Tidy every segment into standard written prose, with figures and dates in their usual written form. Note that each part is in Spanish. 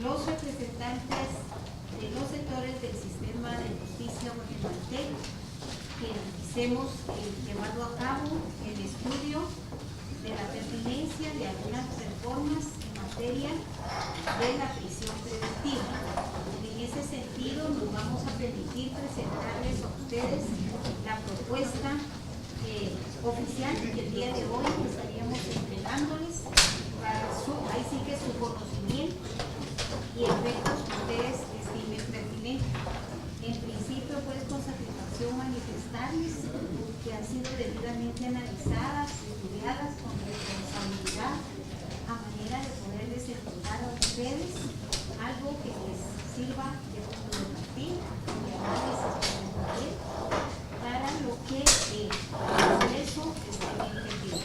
los representantes de los sectores del sistema de justicia guatemalteco que analicemos llevando a cabo el estudio de la pertinencia de algunas reformas en materia de la prisión preventiva. En ese sentido, nos vamos a permitir presentarles a ustedes la propuesta oficial que el día de hoy estaríamos entregándoles para ahí sí que su conocimiento y efectos que ustedes estimen pertinentes. En principio, pues, con satisfacción manifestarles que han sido debidamente analizadas, estudiadas con responsabilidad, a manera de poderles entregar a ustedes algo que les sirva de punto de partida, de análisis para lo que el proceso esté bien entendido.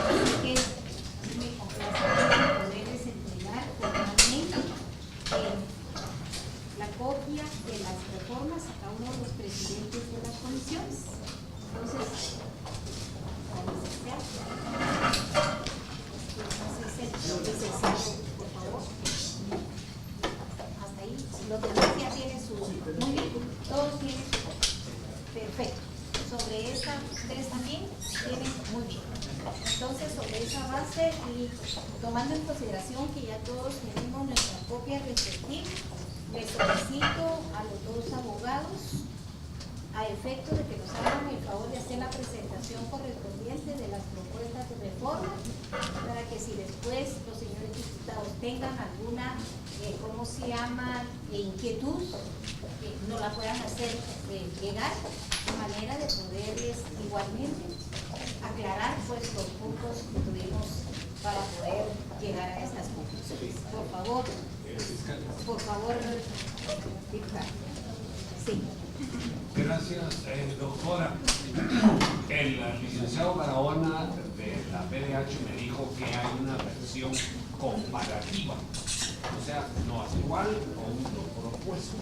Así que me complace poderles entregar formalmente la copia de las reformas a cada uno de los presidentes de las comisiones. Entonces, por favor. Hasta ahí, los demás ya tienen su. Muy bien, todos tienen su copia. Perfecto. Sobre esta, ustedes también tienen muy bien. Entonces, sobre esa base y tomando en consideración que ya todos tenemos nuestra copia respectiva, les solicito a los dos abogados, a efecto de que nos hagan el favor de hacer la presentación correspondiente de las propuestas de reforma, para que si después los señores diputados tengan alguna, inquietud, no la puedan hacer llegar, de manera de poderles igualmente aclarar pues los puntos que tuvimos para poder llegar a estas conclusiones. Por favor, diputado. Sí. Gracias, doctora. El licenciado Barahona de la PDH me dijo que hay una versión comparativa, o sea, no es igual con lo propuesto.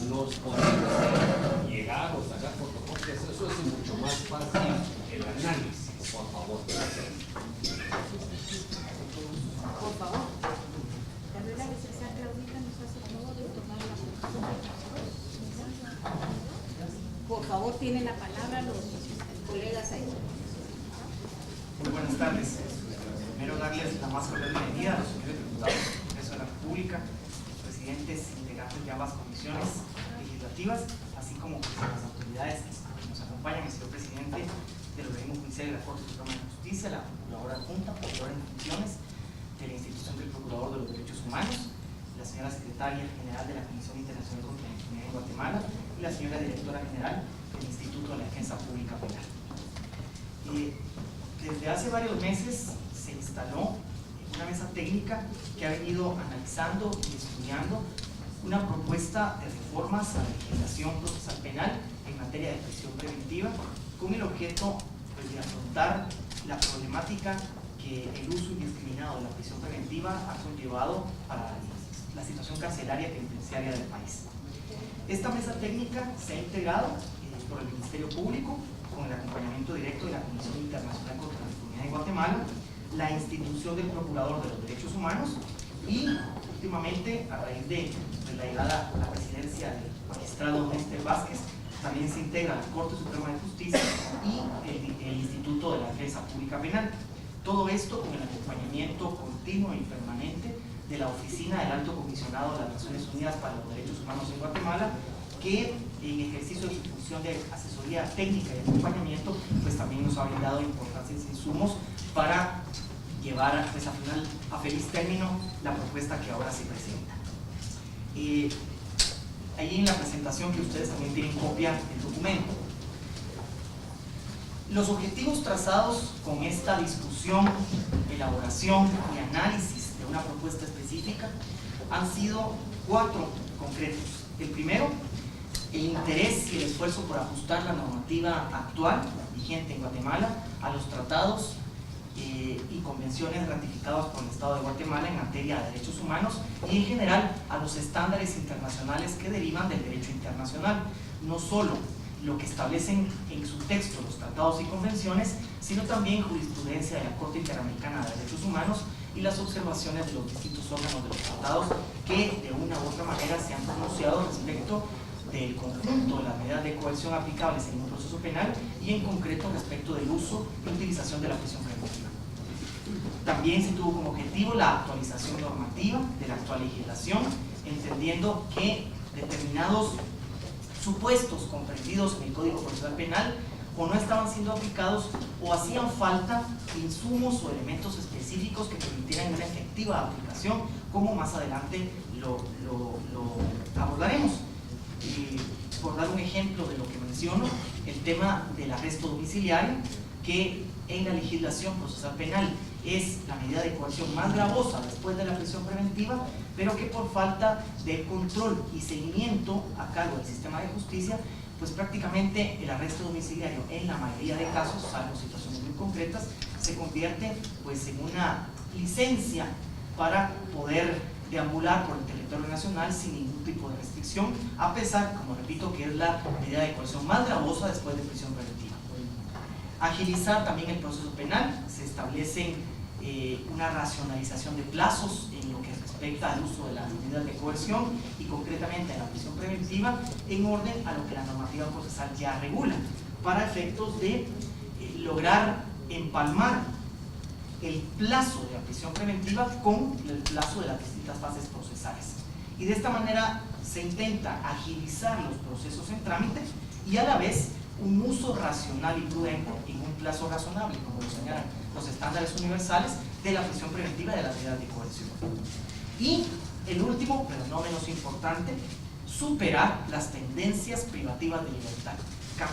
Nos podemos llegar o sacar fotocopias, eso es mucho más fácil el análisis, por favor. Gracias. Por favor. También la licenciada Claudita nos hace el favor de tomar la foto. Por favor, tienen la palabra los colegas ahí. Muy buenas tardes. Primero darles la más cordial bienvenida a los señores diputados del Congreso de la República, presidentes integrantes de ambas comisiones legislativas, así como las autoridades que nos acompañan, el señor presidente del organismo judicial de la Corte Suprema de Justicia, la procuradora adjunta, procuradora en funciones de la institución del Procurador de los Derechos Humanos, la señora secretaria general de la Comisión Internacional contra la Impunidad en Guatemala y la señora directora general del Instituto de la Defensa Pública Penal. Desde hace varios meses se instaló una mesa técnica que ha venido analizando y estudiando una propuesta de reformas a la legislación procesal penal en materia de prisión preventiva, con el objeto pues, de afrontar la problemática que el uso indiscriminado de la prisión preventiva ha conllevado para la situación carcelaria penitenciaria del país. Esta mesa técnica se ha integrado por el Ministerio Público con el acompañamiento directo de la Comisión Internacional contra la Impunidad en Guatemala, la institución del Procurador de los Derechos Humanos y últimamente, a raíz de la llegada a la presidencia del magistrado Néstor Vázquez, también se integra la Corte Suprema de Justicia y el Instituto de la Defensa Pública Penal. Todo esto con el acompañamiento continuo y permanente de la Oficina del Alto Comisionado de las Naciones Unidas para los Derechos Humanos en Guatemala, que en ejercicio de su función de asesoría técnica y acompañamiento, pues también nos ha brindado importantes insumos para llevar a feliz término la propuesta que ahora se presenta. Ahí en la presentación, que ustedes también tienen copia del documento. Los objetivos trazados con esta discusión, elaboración y análisis de una propuesta específica han sido 4 concretos. El primero, el interés y el esfuerzo por ajustar la normativa actual vigente en Guatemala a los tratados y convenciones ratificadas por el Estado de Guatemala en materia de derechos humanos y en general a los estándares internacionales que derivan del derecho internacional, no solo lo que establecen en su texto los tratados y convenciones, sino también jurisprudencia de la Corte Interamericana de Derechos Humanos y las observaciones de los distintos órganos de los tratados que de una u otra manera se han pronunciado respecto del conjunto de las medidas de coerción aplicables en un proceso penal y en concreto respecto del uso y utilización de la prisión preventiva. También se tuvo como objetivo la actualización normativa de la actual legislación, entendiendo que determinados supuestos comprendidos en el Código Procesal Penal o no estaban siendo aplicados o hacían falta insumos o elementos específicos que permitieran una efectiva aplicación, como más adelante lo abordaremos. Por dar un ejemplo de lo que menciono, el tema del arresto domiciliario, que en la legislación procesal penal es la medida de coerción más gravosa después de la prisión preventiva, pero que por falta de control y seguimiento a cargo del sistema de justicia, pues prácticamente el arresto domiciliario en la mayoría de casos, salvo situaciones muy concretas, se convierte pues en una licencia para poder deambular por el territorio nacional sin ningún tipo de restricción, a pesar, como repito, que es la medida de coerción más gravosa después de prisión preventiva. Agilizar también el proceso penal, se establece una racionalización de plazos en lo que respecta al uso de las medidas de coerción y concretamente en la prisión preventiva en orden a lo que la normativa procesal ya regula, para efectos de lograr empalmar el plazo de la prisión preventiva con el plazo de las distintas fases procesales. Y de esta manera se intenta agilizar los procesos en trámite y a la vez un uso racional y prudente en un plazo razonable, como lo señalan los estándares universales de la prisión preventiva y de las medidas de coerción. Y el último, pero no menos importante, superar las tendencias privativas de libertad.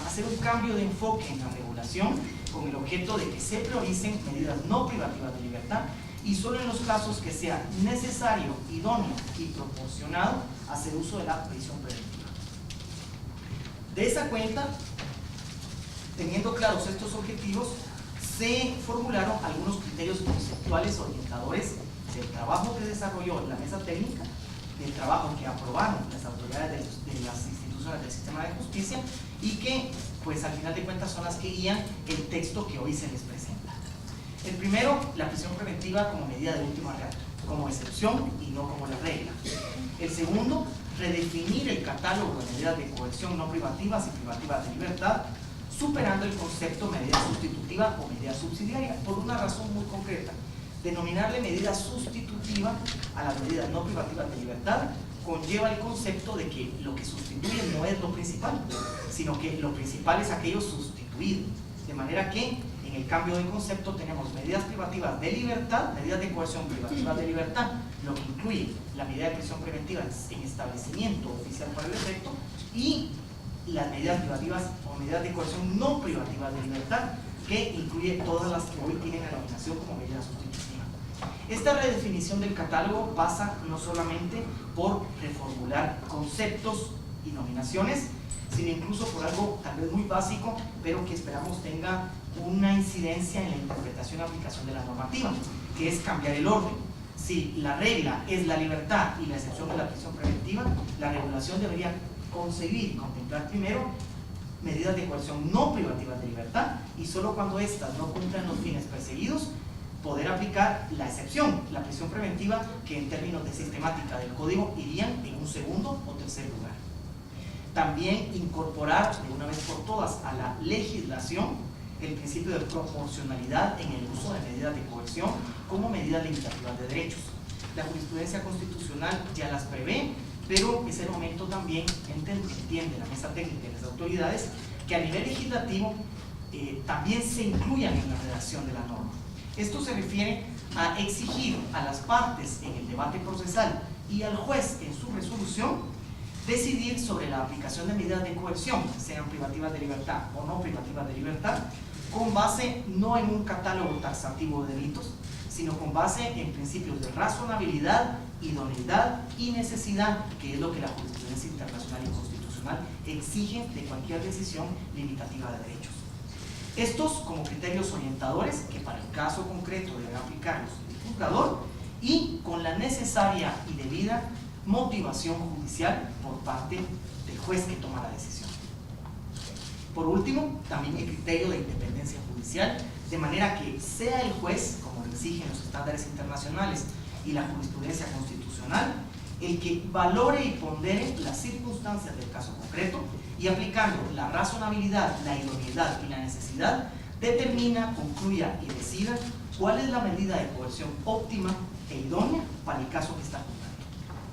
Hacer un cambio de enfoque en la regulación con el objeto de que se prioricen medidas no privativas de libertad y solo en los casos que sea necesario, idóneo y proporcionado hacer uso de la prisión preventiva. De esa cuenta, teniendo claros estos objetivos, se formularon algunos criterios conceptuales orientadores del trabajo que desarrolló la mesa técnica, del trabajo que aprobaron las autoridades de las instituciones del sistema de justicia y que, pues al final de cuentas, son las que guían el texto que hoy se les presenta. El primero, la prisión preventiva como medida de último rescate, como excepción y no como la regla. El segundo, redefinir el catálogo de medidas de coerción no privativas y privativas de libertad, superando el concepto medida sustitutiva o medida subsidiaria, por una razón muy concreta. Denominarle medida sustitutiva a las medidas no privativas de libertad conlleva el concepto de que lo que sustituye no es lo principal, sino que lo principal es aquello sustituido. De manera que en el cambio de concepto tenemos medidas privativas de libertad, medidas de coerción privativas de libertad, lo que incluye la medida de prisión preventiva en establecimiento oficial para el efecto, y las medidas privativas o medidas de coerción no privativas de libertad, que incluye todas las que hoy tienen la denominación como medida sustitutiva. Esta redefinición del catálogo pasa no solamente por reformular conceptos y nominaciones, sino incluso por algo tal vez muy básico, pero que esperamos tenga una incidencia en la interpretación y aplicación de la normativa, que es cambiar el orden. Si la regla es la libertad y la excepción es la prisión preventiva, la regulación debería concebir y contemplar primero medidas de coerción no privativas de libertad y solo cuando éstas no cumplan los fines perseguidos poder aplicar la excepción, la prisión preventiva, que en términos de sistemática del código irían en un segundo o tercer lugar. También incorporar de una vez por todas a la legislación el principio de proporcionalidad en el uso de medidas de coerción como medidas limitativas de derechos. La jurisprudencia constitucional ya las prevé, pero es el momento también, entiende la mesa técnica y las autoridades, que a nivel legislativo también se incluyan en la redacción de la norma. Esto se refiere a exigir a las partes en el debate procesal y al juez en su resolución decidir sobre la aplicación de medidas de coerción, sean privativas de libertad o no privativas de libertad, con base no en un catálogo taxativo de delitos, sino con base en principios de razonabilidad, idoneidad y necesidad, que es lo que la jurisprudencia internacional y constitucional exige de cualquier decisión limitativa de derechos. Estos como criterios orientadores que para el caso concreto debe aplicarlos el juzgador y con la necesaria y debida motivación judicial por parte del juez que toma la decisión. Por último, también el criterio de independencia judicial de manera que sea el juez, como lo exigen los estándares internacionales y la jurisprudencia constitucional, el que valore y pondere las circunstancias del caso concreto y aplicando la razonabilidad, la idoneidad y la necesidad, determina, concluya y decida cuál es la medida de coerción óptima e idónea para el caso que está juzgando.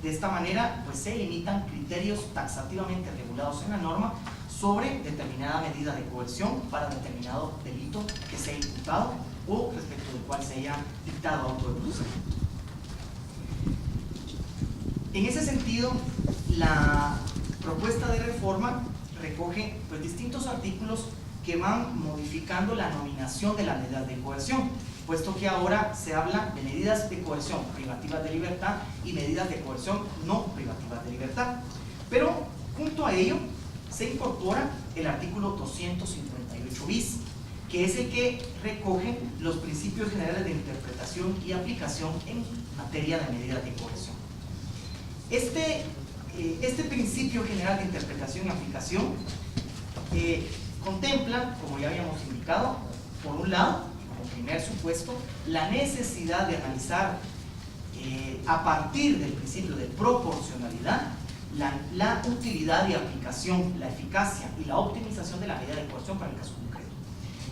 De esta manera, pues se limitan criterios taxativamente regulados en la norma sobre determinada medida de coerción para determinado delito que sea imputado o respecto del cual se haya dictado auto de procedimiento. En ese sentido, la propuesta de reforma recoge pues, distintos artículos que van modificando la nominación de las medidas de coerción, puesto que ahora se habla de medidas de coerción privativas de libertad y medidas de coerción no privativas de libertad. Pero junto a ello se incorpora el artículo 258 bis, que es el que recoge los principios generales de interpretación y aplicación en materia de medidas de coerción. Este principio general de interpretación y aplicación contempla, como ya habíamos indicado, por un lado, como primer supuesto, la necesidad de analizar a partir del principio de proporcionalidad la utilidad y aplicación, la eficacia y la optimización de la medida de coerción para el caso concreto.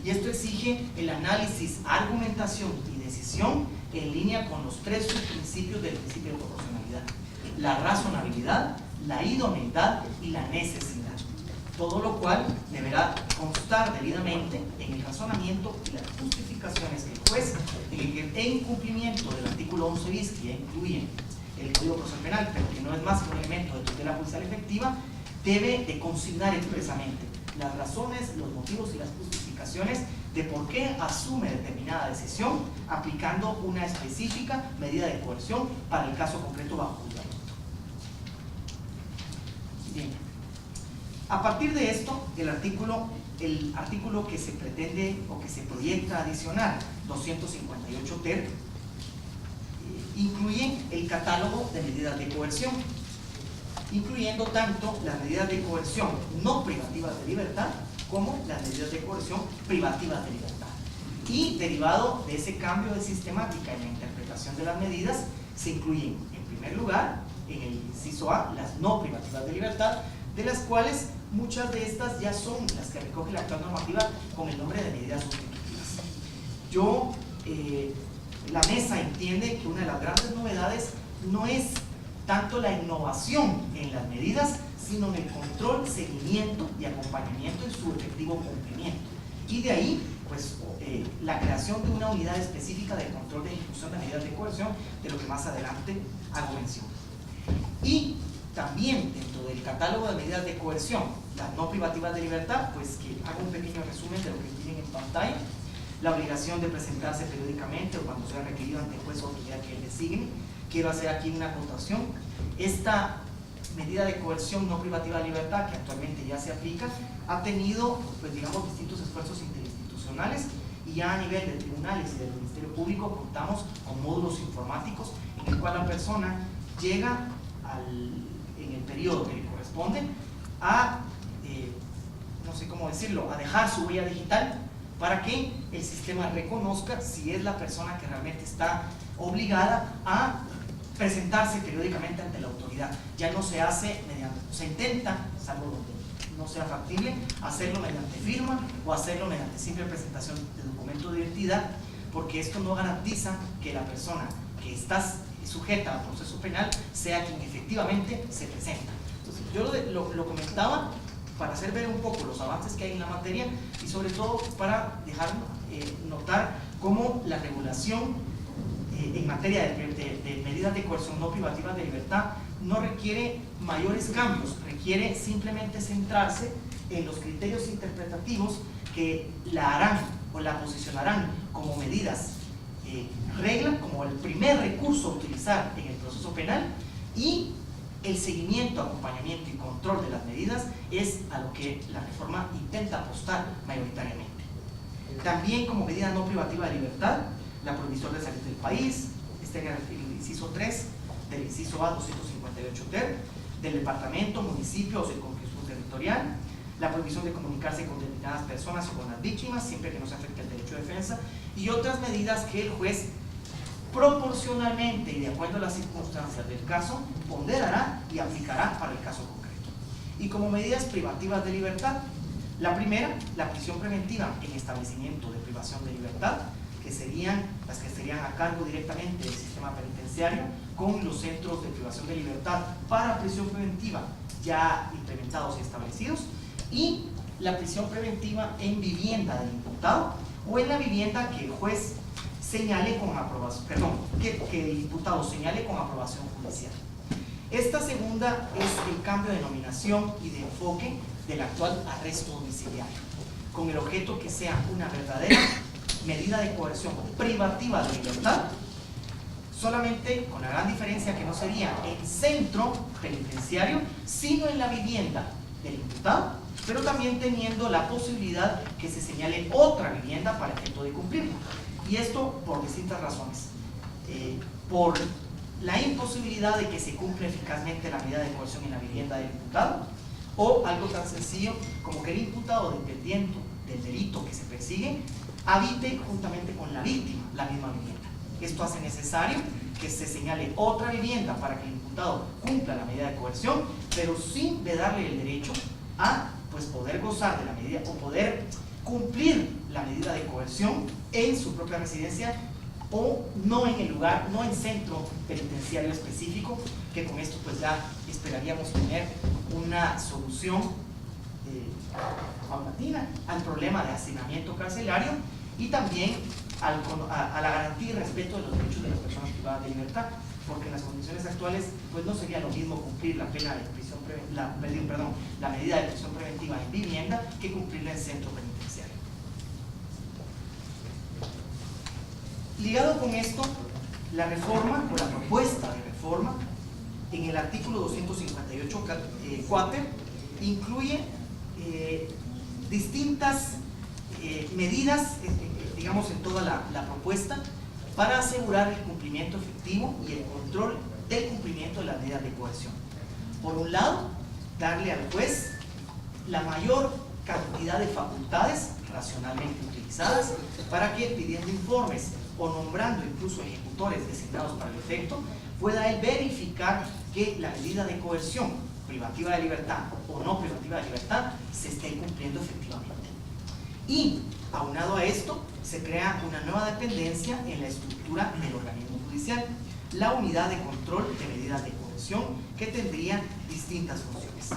Y esto exige el análisis, argumentación y decisión en línea con los tres subprincipios del principio de proporcionalidad: la razonabilidad, la idoneidad y la necesidad. Todo lo cual deberá constar debidamente en el razonamiento y las justificaciones que el juez, en cumplimiento del artículo 11 bis, que ya incluye el Código Procesal Penal, pero que no es más que un elemento de tutela judicial efectiva, debe de consignar expresamente las razones, los motivos y las justificaciones de por qué asume determinada decisión aplicando una específica medida de coerción para el caso concreto bajo juzgamiento. Bien. A partir de esto, el artículo que se pretende o que se proyecta adicionar, 258 ter, incluye el catálogo de medidas de coerción, incluyendo tanto las medidas de coerción no privativas de libertad como las medidas de coerción privativas de libertad. Y derivado de ese cambio de sistemática en la interpretación de las medidas, se incluyen, en primer lugar, en el inciso A, las no privativas de libertad, de las cuales muchas de estas ya son las que recoge la actual normativa con el nombre de medidas sustitutivas. La mesa entiende que una de las grandes novedades no es tanto la innovación en las medidas, sino en el control, seguimiento y acompañamiento en su efectivo cumplimiento. Y de ahí, pues, la creación de una unidad específica de control de ejecución de medidas de coerción, de lo que más adelante hago mención. Y también dentro del catálogo de medidas de coerción, las no privativas de libertad, pues que hago un pequeño resumen de lo que tienen en pantalla: la obligación de presentarse periódicamente o cuando sea requerido ante el juez o autoridad que él designe. Quiero hacer aquí una acotación: esta medida de coerción no privativa de libertad, que actualmente ya se aplica, ha tenido, pues digamos, distintos esfuerzos interinstitucionales, y ya a nivel de tribunales y del Ministerio Público contamos con módulos informáticos en el cual la persona llega en el periodo que le corresponde a, no sé cómo decirlo, a dejar su huella digital para que el sistema reconozca si es la persona que realmente está obligada a presentarse periódicamente ante la autoridad. Ya no se hace mediante, se intenta, salvo donde no sea factible, hacerlo mediante firma o hacerlo mediante simple presentación de documento de identidad, porque esto no garantiza que la persona que está sujeta a proceso penal sea quien efectivamente se presenta. Entonces, yo lo comentaba para hacer ver un poco los avances que hay en la materia y sobre todo para dejar notar cómo la regulación en materia de medidas de coerción no privativas de libertad no requiere mayores cambios, requiere simplemente centrarse en los criterios interpretativos que la harán o la posicionarán como medidas regla, como el primer recurso a utilizar en el proceso penal, y el seguimiento, acompañamiento y control de las medidas es a lo que la reforma intenta apostar mayoritariamente. También como medida no privativa de libertad, la prohibición de salir del país, en el inciso 3 del inciso A 258 ter, del departamento, municipio o circunscripción territorial, la prohibición de comunicarse con determinadas personas o con las víctimas, siempre que no se afecte el derecho de defensa, y otras medidas que el juez proporcionalmente y de acuerdo a las circunstancias del caso ponderará y aplicará para el caso concreto. Y como medidas privativas de libertad, la primera, la prisión preventiva en establecimiento de privación de libertad, que serían las que estarían a cargo directamente del sistema penitenciario, con los centros de privación de libertad para prisión preventiva ya implementados y establecidos, y la prisión preventiva en vivienda del imputado o en la vivienda que el juez señale con aprobación, que el imputado señale con aprobación judicial. Esta segunda es el cambio de denominación y de enfoque del actual arresto domiciliario, con el objeto que sea una verdadera medida de coerción privativa de libertad, solamente con la gran diferencia que no sería en centro penitenciario, sino en la vivienda del imputado, pero también teniendo la posibilidad que se señale otra vivienda para efecto de cumplirlo. Y esto por distintas razones. Por la imposibilidad de que se cumpla eficazmente la medida de coerción en la vivienda del imputado, o algo tan sencillo como que el imputado, dependiendo del delito que se persigue, habite juntamente con la víctima la misma vivienda. Esto hace necesario que se señale otra vivienda para que el imputado cumpla la medida de coerción, pero sin darle el derecho a poder gozar de la medida o poder cumplir la medida de coerción en su propia residencia o no en el lugar, no en centro penitenciario específico, que con esto ya esperaríamos tener una solución paulatina al problema de hacinamiento carcelario y también a la garantía y respeto de los derechos de las personas privadas de libertad, porque en las condiciones actuales no sería lo mismo cumplir la pena de prisión la medida de prisión preventiva en vivienda que cumplirla en centro penitenciario. Ligado con esto, la reforma o la propuesta de reforma en el artículo 258 quater incluye distintas medidas, digamos, en toda la propuesta para asegurar el cumplimiento efectivo y el control del cumplimiento de las medidas de coerción. Por un lado, darle al juez la mayor cantidad de facultades racionalmente utilizadas para que, pidiendo informes o nombrando incluso ejecutores designados para el efecto, pueda él verificar que la medida de coerción privativa de libertad o no privativa de libertad se esté cumpliendo efectivamente. Y aunado a esto, se crea una nueva dependencia en la estructura del organismo judicial, la unidad de control de medidas de coerción, que tendría distintas funciones.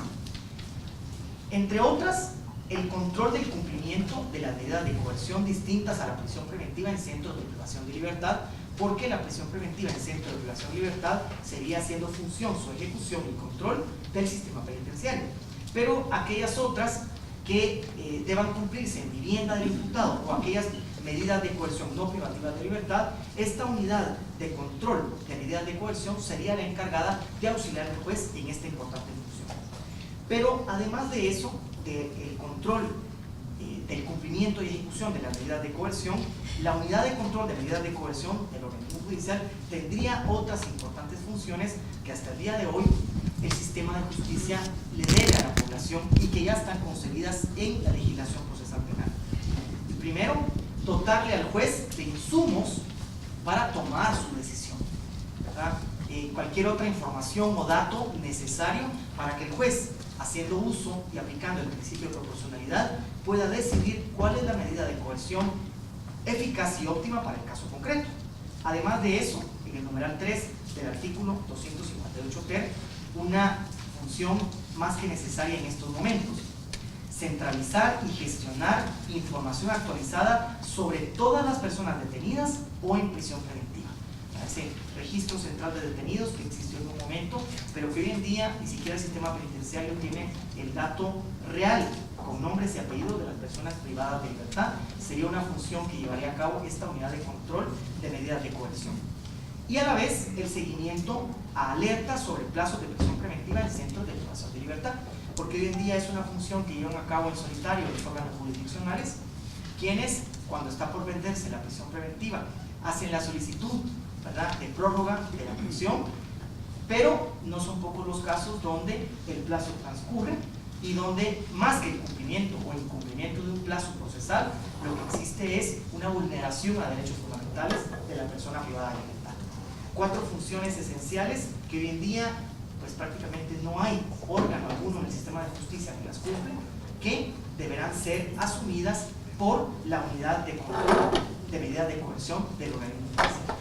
Entre otras, el control del cumplimiento de las medidas de coerción distintas a la prisión preventiva en centros de privación de libertad, porque la prisión preventiva en centro de privación de libertad sería haciendo función su ejecución y control del sistema penitenciario. Pero aquellas otras que deban cumplirse en vivienda del imputado o aquellas medidas de coerción no privativas de libertad, esta unidad de control de medidas de coerción sería la encargada de auxiliar al juez en esta importante función. Pero además de eso, del control del cumplimiento y ejecución de las medidas de coerción, la unidad de control de medidas de coerción del organismo judicial tendría otras importantes funciones que hasta el día de hoy el sistema de justicia le debe a la población y que ya están concebidas en la legislación procesal penal. Primero, dotarle al juez de insumos para tomar su decisión, ¿verdad? Cualquier otra información o dato necesario para que el juez, haciendo uso y aplicando el principio de proporcionalidad, pueda decidir cuál es la medida de coerción eficaz y óptima para el caso concreto. Además de eso, en el numeral 3 del artículo 258 ter, una función más que necesaria en estos momentos: centralizar y gestionar información actualizada sobre todas las personas detenidas o en prisión preventiva. Ese registro central de detenidos que existió en un momento, pero que hoy en día ni siquiera el sistema penitenciario tiene el dato real con nombres y apellidos de las personas privadas de libertad, sería una función que llevaría a cabo esta unidad de control de medidas de coerción. Y a la vez el seguimiento a alertas sobre plazos de prisión preventiva en centros de privación de libertad, porque hoy en día es una función que llevan a cabo en solitario los órganos jurisdiccionales, quienes, cuando está por venderse la prisión preventiva, hacen la solicitud, ¿verdad?, de prórroga de la prisión, pero no son pocos los casos donde el plazo transcurre y donde más que el cumplimiento o incumplimiento de un plazo procesal, lo que existe es una vulneración a derechos fundamentales de la persona privada de libertad. 4 funciones esenciales que hoy en día pues prácticamente no hay órgano alguno en el sistema de justicia que las cumple, que deberán ser asumidas por la unidad de control de medidas de coerción del organismo judicial.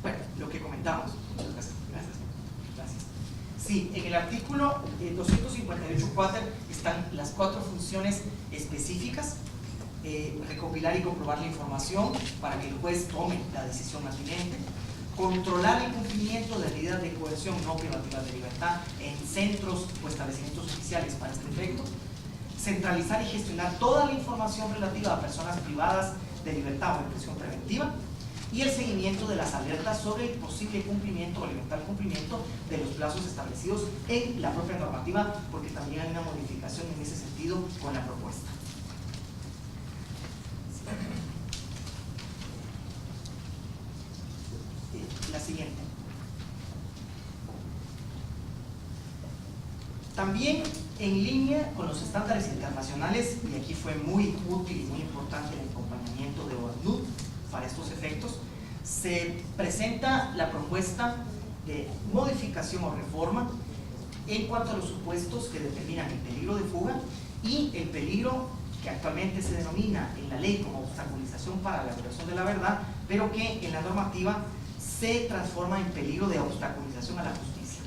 Bueno, lo que comentamos. Muchas gracias. Sí, en el artículo 258.4 están las 4 funciones específicas: recopilar y comprobar la información para que el juez tome la decisión pertinente, controlar el cumplimiento de medidas de coerción no privativas de libertad en centros o establecimientos oficiales para este efecto, centralizar y gestionar toda la información relativa a personas privadas de libertad o en prisión preventiva, y el seguimiento de las alertas sobre el posible cumplimiento o eventual cumplimiento de los plazos establecidos en la propia normativa, porque también hay una modificación en ese sentido con la propuesta. La siguiente. También en línea con los estándares internacionales, y aquí fue muy útil y muy importante el acompañamiento de OACNUR para estos efectos, se presenta la propuesta de modificación o reforma en cuanto a los supuestos que determinan el peligro de fuga y el peligro que actualmente se denomina en la ley como obstaculización para la violación de la verdad, pero que en la normativa se transforma en peligro de obstaculización a la justicia.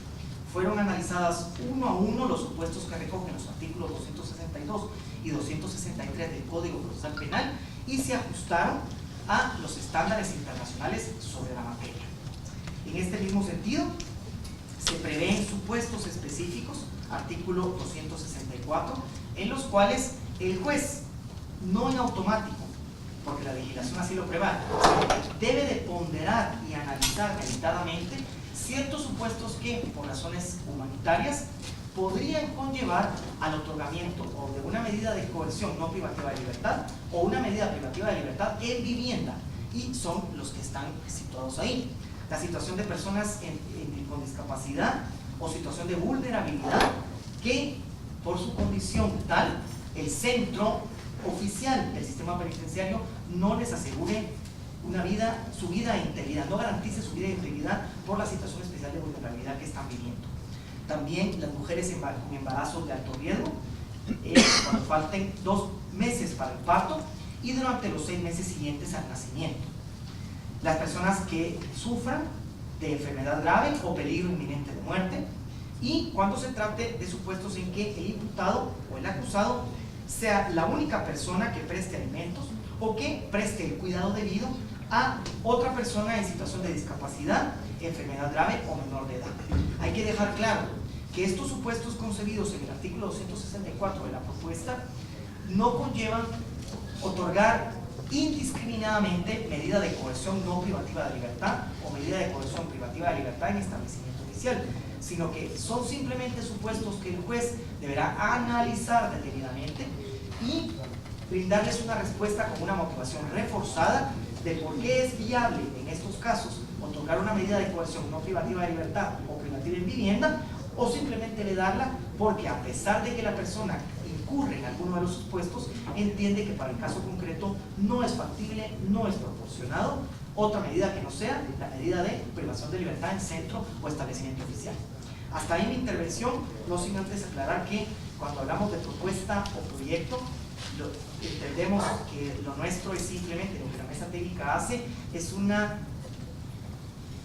Fueron analizadas uno a uno los supuestos que recogen los artículos 262 y 263 del Código Procesal Penal y se ajustaron a los estándares internacionales sobre la materia. En este mismo sentido, se prevén supuestos específicos, artículo 264, en los cuales el juez, no en automático, porque la legislación así lo prevé, debe de ponderar y analizar meditadamente ciertos supuestos que, por razones humanitarias, podrían conllevar al otorgamiento o de una medida de coerción no privativa de libertad o una medida privativa de libertad en vivienda, y son los que están situados ahí. La situación de personas con discapacidad o situación de vulnerabilidad que por su condición tal, el centro oficial del sistema penitenciario no les asegure su vida e integridad, no garantice su vida e integridad por la situación especial de vulnerabilidad que están viviendo. También las mujeres con embarazo de alto riesgo, cuando falten 2 meses para el parto y durante los 6 meses siguientes al nacimiento. Las personas que sufran de enfermedad grave o peligro inminente de muerte, y cuando se trate de supuestos en que el imputado o el acusado sea la única persona que preste alimentos o que preste el cuidado debido a otra persona en situación de discapacidad, enfermedad grave o menor de edad. Hay que dejar claro que estos supuestos concebidos en el artículo 264 de la propuesta no conllevan otorgar indiscriminadamente medida de coerción no privativa de libertad o medida de coerción privativa de libertad en establecimiento oficial, sino que son simplemente supuestos que el juez deberá analizar detenidamente y brindarles una respuesta con una motivación reforzada de por qué es viable en estos casos otorgar una medida de coerción no privativa de libertad o privativa en vivienda, o simplemente le darla porque a pesar de que la persona incurre en alguno de los supuestos, entiende que para el caso concreto no es factible, no es proporcionado otra medida que no sea la medida de privación de libertad en centro o establecimiento oficial. Hasta ahí mi intervención, no sin antes aclarar que cuando hablamos de propuesta o proyecto, entendemos que lo nuestro es simplemente, lo que la mesa técnica hace es un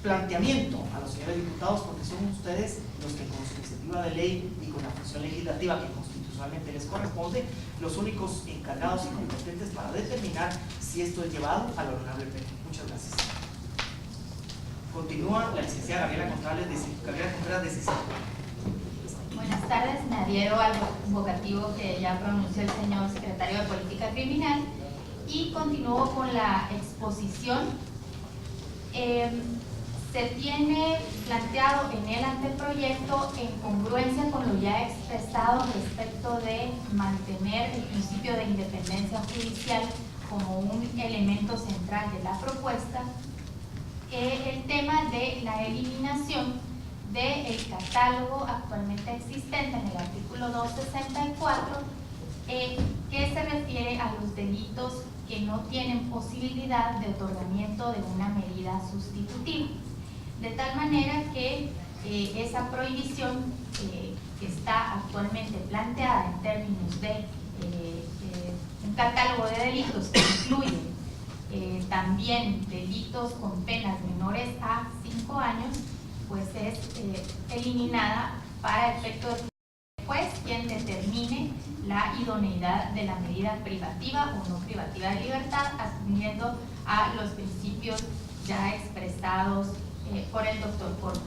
planteamiento a los señores diputados, porque son ustedes los que con su iniciativa de ley y con la función legislativa que constitucionalmente les corresponde, los únicos encargados y competentes para determinar si esto es llevado al honorable pleno. Muchas gracias. Continúa la licenciada Gabriela Contreras de CICIG. Buenas tardes, me adhiero al vocativo que ya pronunció el señor secretario de Política Criminal y continúo con la exposición. Se tiene planteado en el anteproyecto, en congruencia con lo ya expresado respecto de mantener el principio de independencia judicial como un elemento central de la propuesta, el tema de la eliminación del catálogo actualmente existente en el artículo 264, que se refiere a los delitos que no tienen posibilidad de otorgamiento de una medida sustitutiva. De tal manera que esa prohibición que está actualmente planteada en términos de un catálogo de delitos que incluye también delitos con penas menores a 5 años, pues es eliminada para efecto de juez quien determine la idoneidad de la medida privativa o no privativa de libertad, atendiendo a los principios ya expresados por el doctor Porto.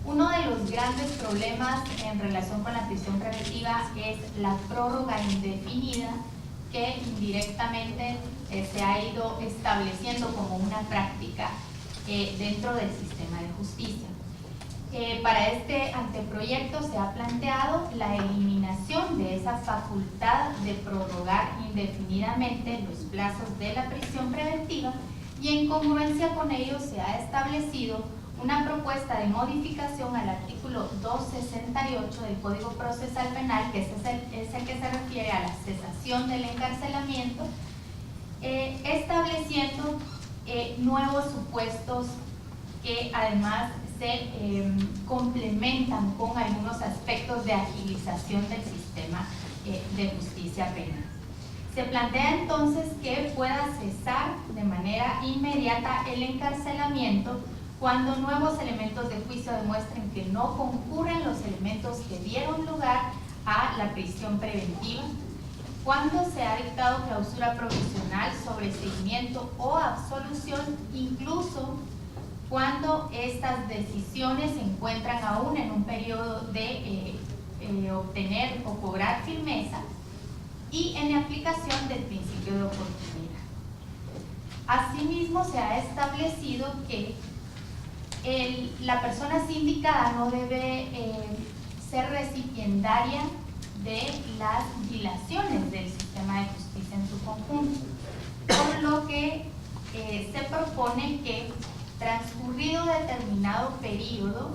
Uno de los grandes problemas en relación con la prisión preventiva es la prórroga indefinida que indirectamente se ha ido estableciendo como una práctica dentro del sistema de justicia. Para este anteproyecto se ha planteado la eliminación de esa facultad de prorrogar indefinidamente los plazos de la prisión preventiva, y en congruencia con ello se ha establecido una propuesta de modificación al artículo 268 del Código Procesal Penal, que es el que se refiere a la cesación del encarcelamiento, estableciendo nuevos supuestos que además se complementan con algunos aspectos de agilización del sistema de justicia penal. Se plantea entonces que pueda cesar de manera inmediata el encarcelamiento cuando nuevos elementos de juicio demuestren que no concurren los elementos que dieron lugar a la prisión preventiva, cuando se ha dictado clausura provisional, sobreseimiento o absolución, incluso cuando estas decisiones se encuentran aún en un periodo de obtener o cobrar firmeza, y en la aplicación del principio de oportunidad. Asimismo, se ha establecido que la persona sindicada no debe ser recipiendaria de las dilaciones del sistema de justicia en su conjunto, por lo que se propone que, transcurrido determinado periodo,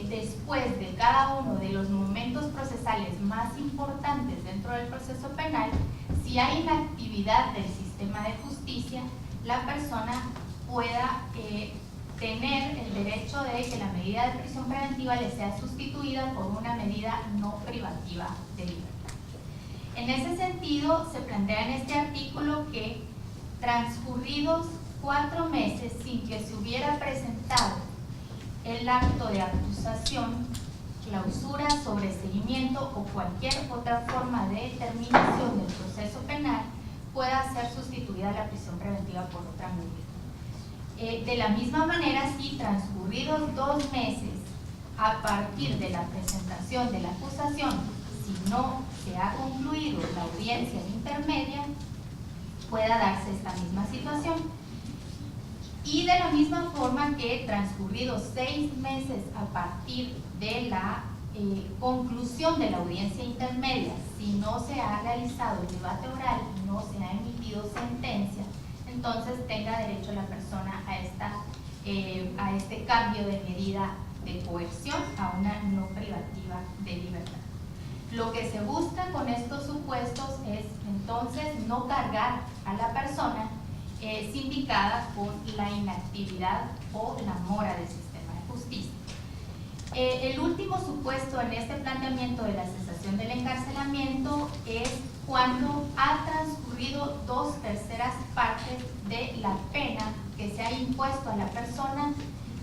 después de cada uno de los momentos procesales más importantes dentro del proceso penal, si hay inactividad del sistema de justicia, la persona pueda tener el derecho de que la medida de prisión preventiva le sea sustituida por una medida no privativa de libertad. En ese sentido, se plantea en este artículo que, transcurridos 4 meses sin que se hubiera presentado el acto de acusación, clausura, sobreseimiento o cualquier otra forma de terminación del proceso penal, pueda ser sustituida la prisión preventiva por otra medida. De la misma manera, si transcurridos 2 meses a partir de la presentación de la acusación, si no se ha concluido la audiencia intermedia, pueda darse esta misma situación. Y de la misma forma que, transcurridos 6 meses a partir de la conclusión de la audiencia intermedia, si no se ha realizado el debate oral y no se ha emitido sentencia, entonces tenga derecho la persona a este cambio de medida de coerción a una no privativa de libertad. Lo que se busca con estos supuestos es entonces no cargar a la persona sindicada con la inactividad o la mora del sistema de justicia. El último supuesto en este planteamiento de la cesación del encarcelamiento es cuando ha transcurrido 2/3 partes de la pena que se ha impuesto a la persona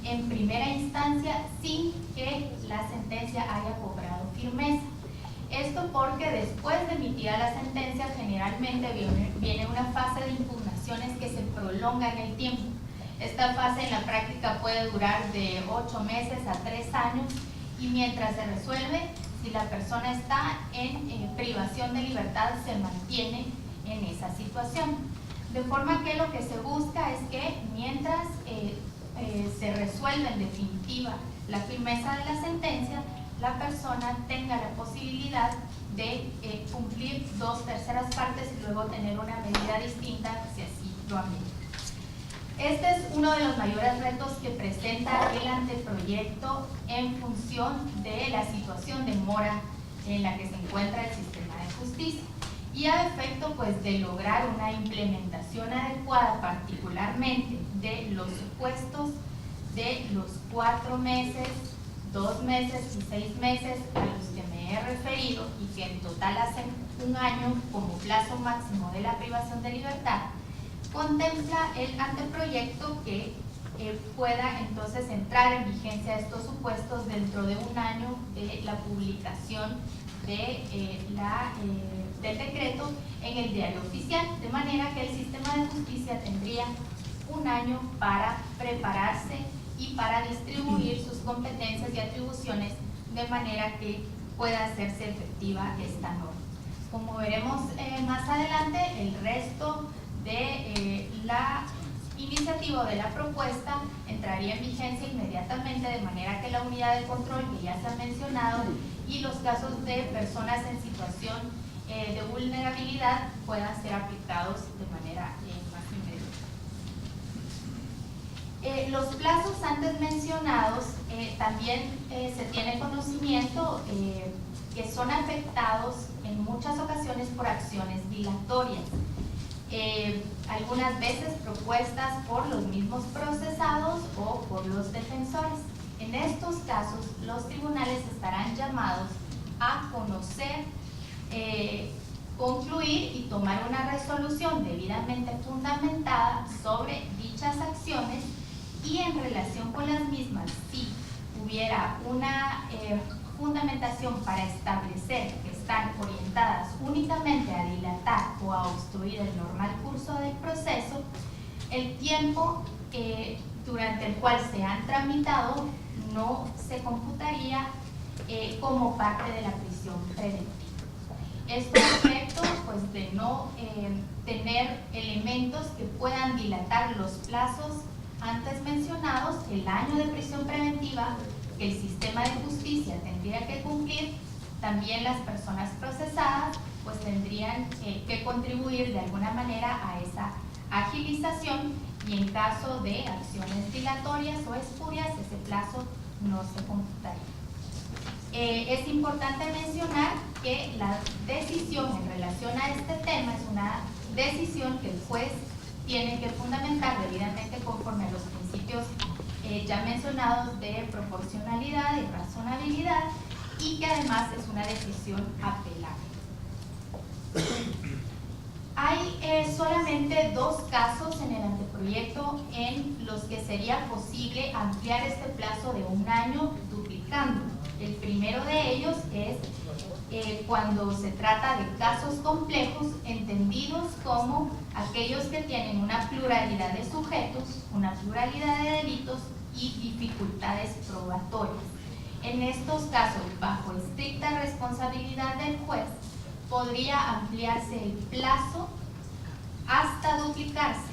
en primera instancia sin que la sentencia haya cobrado firmeza. Esto porque después de emitida la sentencia generalmente viene una fase de impugnaciones que se prolonga en el tiempo. Esta fase en la práctica puede durar de 8 meses a 3 años, y mientras se resuelve, si la persona está en privación de libertad, se mantiene en esa situación. De forma que lo que se busca es que mientras se resuelve en definitiva la firmeza de la sentencia, la persona tenga la posibilidad de cumplir 2/3 partes y luego tener una medida distinta si así lo amerita. Este es uno de los mayores retos que presenta el anteproyecto en función de la situación de mora en la que se encuentra el sistema de justicia y a efecto pues de lograr una implementación adecuada, particularmente de los supuestos de los 4 meses, 2 meses y 6 meses a los que me he referido y que en total hacen 1 año como plazo máximo de la privación de libertad. Contempla el anteproyecto que pueda entonces entrar en vigencia estos supuestos dentro de 1 año de la publicación del decreto en el diario oficial, de manera que el sistema de justicia tendría 1 año para prepararse y para distribuir sus competencias y atribuciones de manera que pueda hacerse efectiva esta norma. Como veremos más adelante, el resto de la iniciativa o de la propuesta entraría en vigencia inmediatamente, de manera que la unidad de control que ya se ha mencionado y los casos de personas en situación de vulnerabilidad puedan ser aplicados de manera más inmediata. Los plazos antes mencionados también se tiene conocimiento que son afectados en muchas ocasiones por acciones dilatorias. Algunas veces propuestas por los mismos procesados o por los defensores. En estos casos, los tribunales estarán llamados a conocer, concluir y tomar una resolución debidamente fundamentada sobre dichas acciones y en relación con las mismas, si hubiera una fundamentación para establecer que están orientadas únicamente a dilatar o a obstruir el normal curso del proceso, el tiempo durante el cual se han tramitado no se computaría como parte de la prisión preventiva. Esto a efecto pues, de no tener elementos que puedan dilatar los plazos antes mencionados, el año de prisión preventiva que el sistema de justicia tendría que cumplir. También las personas procesadas pues tendrían que contribuir de alguna manera a esa agilización y en caso de acciones dilatorias o espurias ese plazo no se computaría. Es importante mencionar que la decisión en relación a este tema es una decisión que el juez tiene que fundamentar debidamente conforme a los principios ya mencionados de proporcionalidad y razonabilidad y que además es una decisión apelable. Hay solamente 2 casos en el anteproyecto en los que sería posible ampliar este plazo de 1 año duplicándolo. El primero de ellos es cuando se trata de casos complejos entendidos como aquellos que tienen una pluralidad de sujetos, una pluralidad de delitos y dificultades probatorias. En estos casos, bajo estricta responsabilidad del juez, podría ampliarse el plazo hasta duplicarse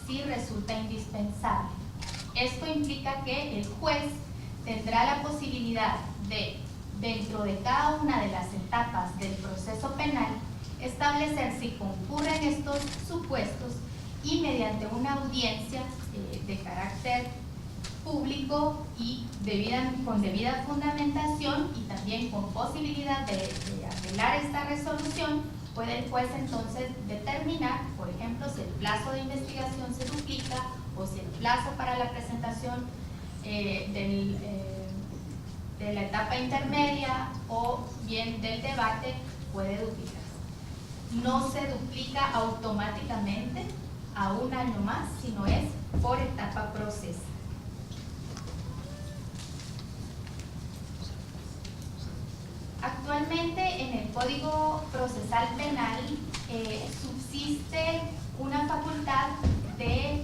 si resulta indispensable. Esto implica que el juez tendrá la posibilidad de, dentro de cada una de las etapas del proceso penal, establecer si concurren estos supuestos y mediante una audiencia de carácter público y con debida fundamentación y también con posibilidad de apelar esta resolución, puede el juez entonces determinar, por ejemplo, si el plazo de investigación se duplica o si el plazo para la presentación de la etapa intermedia o bien del debate puede duplicarse. No se duplica automáticamente a 1 año más, sino es por etapa procesal. Actualmente en el Código Procesal Penal subsiste una facultad de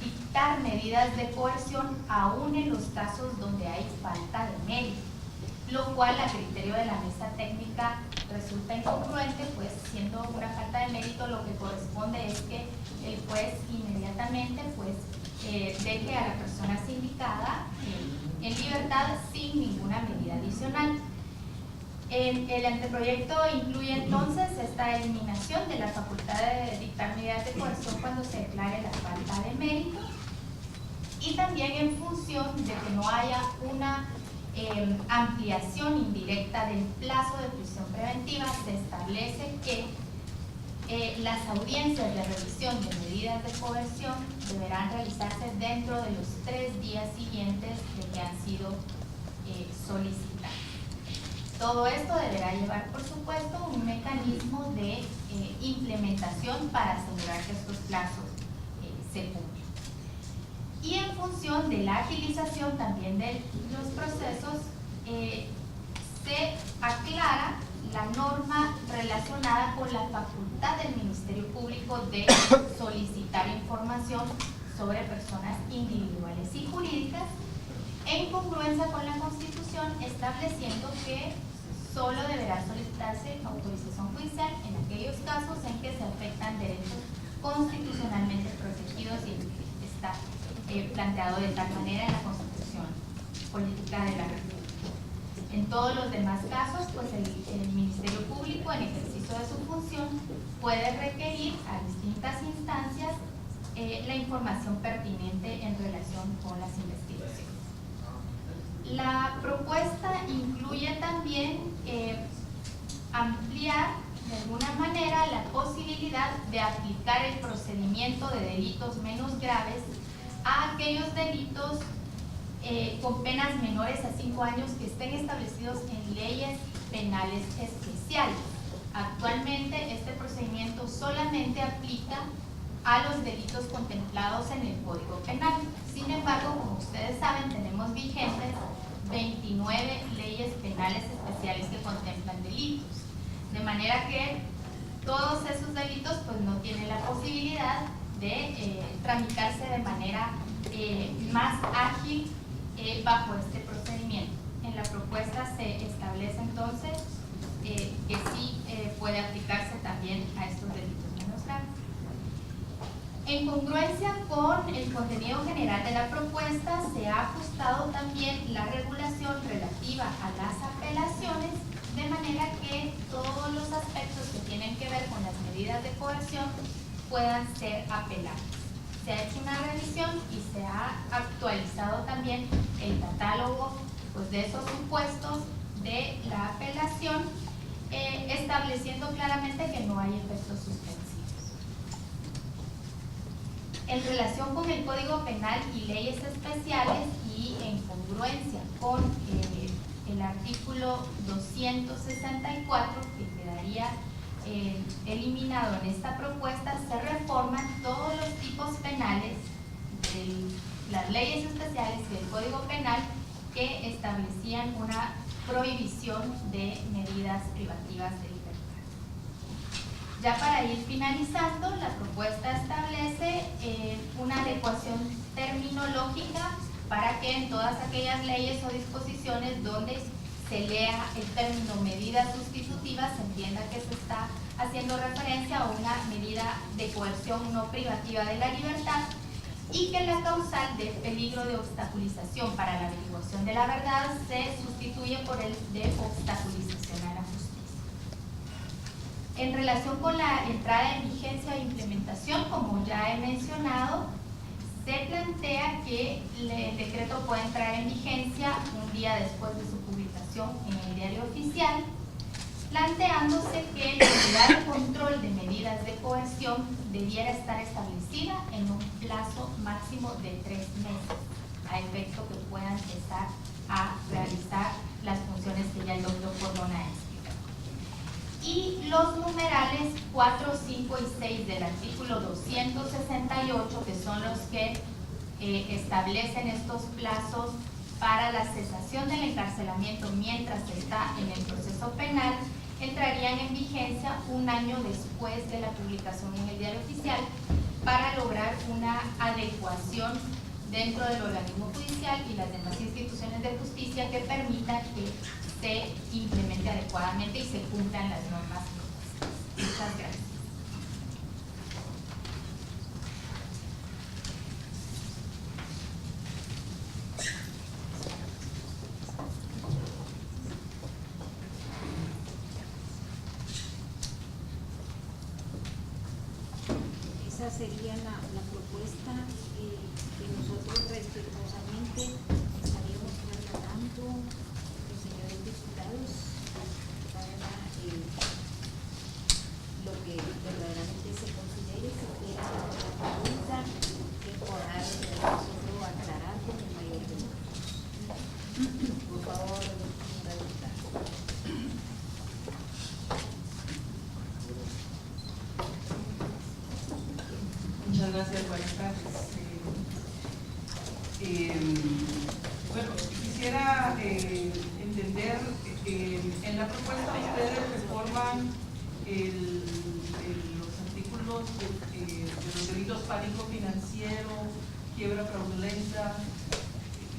dictar medidas de coerción aún en los casos donde hay falta de mérito, lo cual a criterio de la mesa técnica resulta incongruente, pues siendo una falta de mérito lo que corresponde es que el juez inmediatamente pues deje a la persona sindicada en libertad sin ninguna medida adicional. El anteproyecto incluye entonces esta eliminación de la facultad de dictar medidas de coerción cuando se declare la falta de mérito y también en función de que no haya una ampliación indirecta del plazo de prisión preventiva, se establece que las audiencias de revisión de medidas de coerción deberán realizarse dentro de los 3 días siguientes de que han sido solicitadas. Todo esto deberá llevar, por supuesto, un mecanismo de implementación para asegurar que estos plazos se cumplan. Y en función de la agilización también de los procesos, se aclara la norma relacionada con la facultad del Ministerio Público de solicitar información sobre personas individuales y jurídicas, en congruencia con la Constitución, estableciendo que solo deberá solicitarse autorización judicial en aquellos casos en que se afectan derechos constitucionalmente protegidos, y está planteado de tal manera en la Constitución Política de la República. En todos los demás casos, pues el Ministerio Público, en ejercicio de su función, puede requerir a distintas instancias la información pertinente en relación con las investigaciones. La propuesta incluye también ampliar de alguna manera la posibilidad de aplicar el procedimiento de delitos menos graves a aquellos delitos con penas menores a 5 años que estén establecidos en leyes penales especiales. Actualmente este procedimiento solamente aplica a los delitos contemplados en el Código Penal. Sin embargo, como ustedes saben, tenemos vigentes 29 leyes penales especiales que contemplan delitos, de manera que todos esos delitos pues no tienen la posibilidad de tramitarse de manera más ágil bajo este procedimiento. En la propuesta se establece entonces que sí puede aplicarse también a estos delitos menos graves. En congruencia con el contenido general de la propuesta, se ha ajustado también la regulación relativa a las apelaciones, de manera que todos los aspectos que tienen que ver con las medidas de coerción puedan ser apelables. Se ha hecho una revisión y se ha actualizado también el catálogo pues, de esos supuestos de la apelación, estableciendo claramente que no hay efectos suspensivos. En relación con el Código Penal y leyes especiales, y en congruencia con el artículo 264, que quedaría eliminado en esta propuesta, se reforman todos los tipos penales de las leyes especiales y del Código Penal que establecían una prohibición de medidas privativas de libertad. Ya para ir finalizando, la propuesta establece una adecuación terminológica para que en todas aquellas leyes o disposiciones donde se lea el término medida sustitutiva se entienda que se está haciendo referencia a una medida de coerción no privativa de la libertad, y que la causal de peligro de obstaculización para la averiguación de la verdad se sustituye por el de obstaculización a la justicia. En relación con la entrada en vigencia e implementación, como ya he mencionado, se plantea que el decreto puede entrar en vigencia un día después de su publicación en el Diario Oficial, planteándose que la unidad de control de medidas de coerción debiera estar establecida en un plazo máximo de 3 meses, a efecto que puedan empezar a realizar las funciones que ya el doctor Cordona ha explicado. Y los numerales 4, 5 y 6 del artículo 268, que son los que establecen estos plazos para la cesación del encarcelamiento mientras está en el proceso penal, entrarían en vigencia un año después de la publicación en el Diario Oficial, para lograr una adecuación dentro del organismo judicial y las demás instituciones de justicia que permita que se implemente adecuadamente y se cumplan las normas propuestas. Muchas gracias. Esa sería la propuesta que nosotros Bueno, quisiera entender, en la propuesta ustedes reforman los artículos de los delitos pánico financiero, quiebra fraudulenta,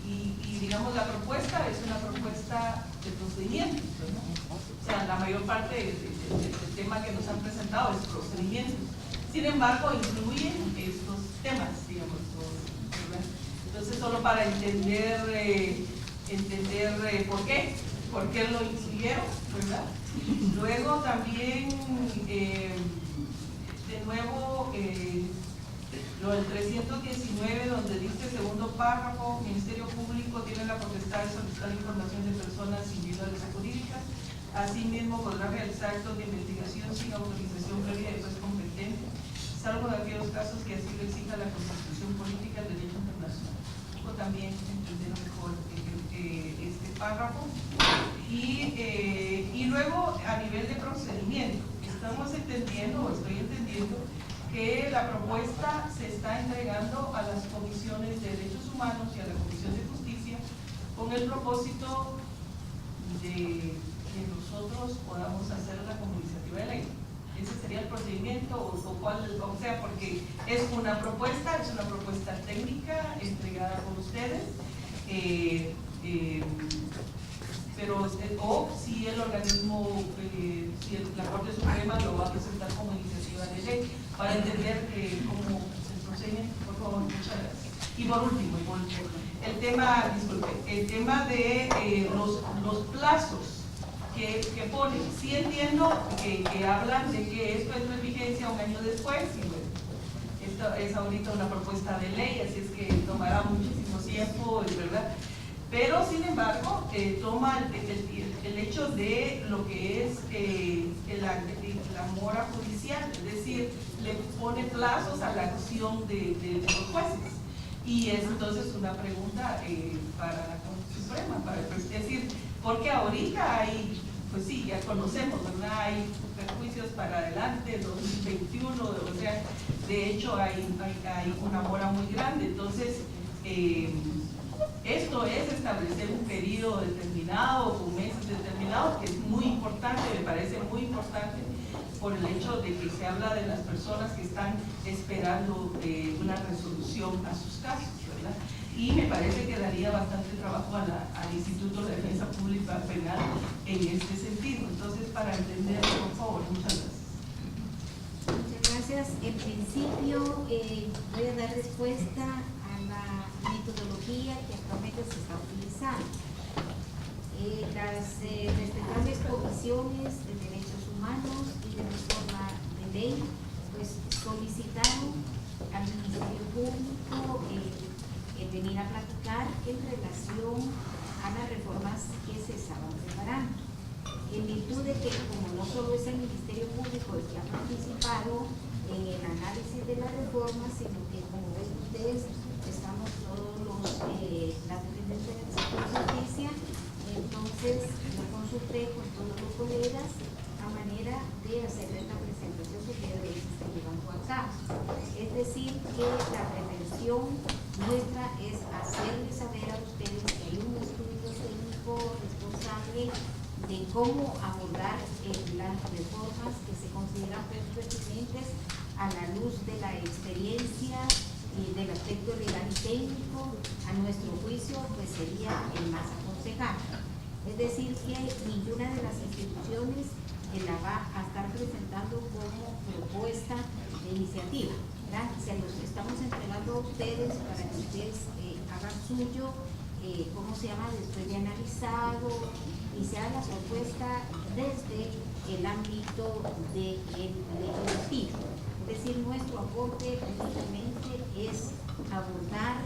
y digamos la propuesta es una propuesta de procedimientos, ¿no? O sea, la mayor parte del tema que nos han presentado es procedimientos. Sin embargo, incluyen estos temas, digamos, ¿verdad? Entonces, solo para entender por qué lo incluyeron, ¿verdad? Luego también, de nuevo, lo del 319, donde dice segundo párrafo, Ministerio Público tiene la potestad de solicitar información de personas individuales o jurídicas. Asimismo, podrá realizar actos de investigación sin autorización previa del juez competente, salvo en aquellos casos que así lo exija la Constitución Política del Derecho Internacional. También entender mejor este párrafo. Y luego, a nivel de procedimiento, estamos entendiendo, o estoy entendiendo, que la propuesta se está entregando a las comisiones de derechos humanos y a la Comisión de Justicia con el propósito de que nosotros podamos hacerla como iniciativa de ley. Ese sería el procedimiento, o sea, porque es una propuesta técnica entregada por ustedes, pero o si el organismo, si la Corte Suprema lo va a presentar como iniciativa de ley, para entender cómo el procedimiento. Por favor, muchas gracias. Y por último, el tema de los plazos que ponen. Sí entiendo que hablan de que esto es de vigencia un año después, y bueno, esto es ahorita una propuesta de ley, así es que tomará muchísimo tiempo, ¿verdad? Pero sin embargo, toma el hecho de lo que es la mora judicial, es decir, le pone plazos a la acción de los jueces. Y es entonces una pregunta para la Corte Suprema, es decir, porque ahorita hay, pues sí, ya conocemos, ¿verdad? Hay perjuicios para adelante, 2021, o sea, de hecho hay una mora muy grande. Entonces, esto es establecer un periodo determinado, con meses determinados, que es muy importante, me parece muy importante, por el hecho de que se habla de las personas que están esperando una resolución a sus casos, ¿verdad? Y me parece que daría bastante trabajo al Instituto de Defensa Pública Penal en este sentido. Entonces, para entenderlo, por favor, muchas gracias. Muchas gracias. En principio, voy a dar respuesta a la metodología que actualmente se está utilizando. Las respetables comisiones de derechos humanos y de reforma de ley, pues solicitaron al Ministerio Público venir a platicar en relación a las reformas que se estaban preparando. En virtud de que, como no solo es el Ministerio Público el que ha participado en el análisis de la reforma, sino que, como ven ustedes, estamos todos las dependencias del sector de justicia. Entonces, yo consulté con todos los colegas a manera de hacer esta presentación que ustedes están llevando a cabo. Es decir, que la prevención nuestra es hacerles saber a ustedes que hay un estudio técnico responsable de cómo abordar las reformas que se consideran pertinentes a la luz de la experiencia y del aspecto legal y técnico. A nuestro juicio, pues sería el más aconsejable. Es decir, que ninguna de las instituciones la va a estar presentando como propuesta de iniciativa, ¿verdad? Se los estamos entregando a ustedes para que ustedes hagan suyo, ¿cómo se llama? Después de analizado, y se haga la propuesta desde el ámbito del legislativo. Es decir, nuestro aporte únicamente es abordar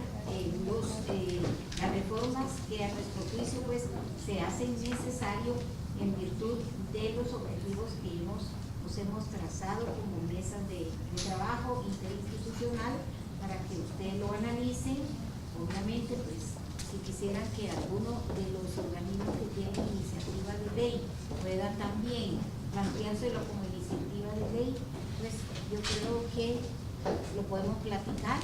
las reformas que a nuestro juicio pues se hacen necesario en virtud de los objetivos que nos hemos trazado como mesas de trabajo interinstitucional para que usted lo analice. Obviamente, pues, si quisieran que alguno de los organismos que tienen iniciativa de ley pueda también planteárselo como iniciativa de ley, pues yo creo que lo podemos platicar,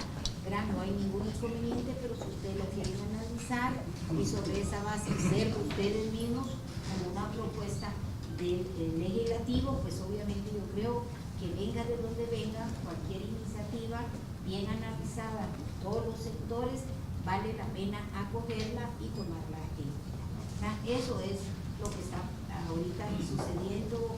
no hay ningún inconveniente, pero si ustedes lo quieren analizar y sobre esa base hacerlo ustedes mismos como una propuesta del legislativo, pues obviamente yo creo que venga de donde venga, cualquier iniciativa bien analizada por todos los sectores, vale la pena acogerla y tomarla en cuenta. Eso es lo que está ahorita sucediendo,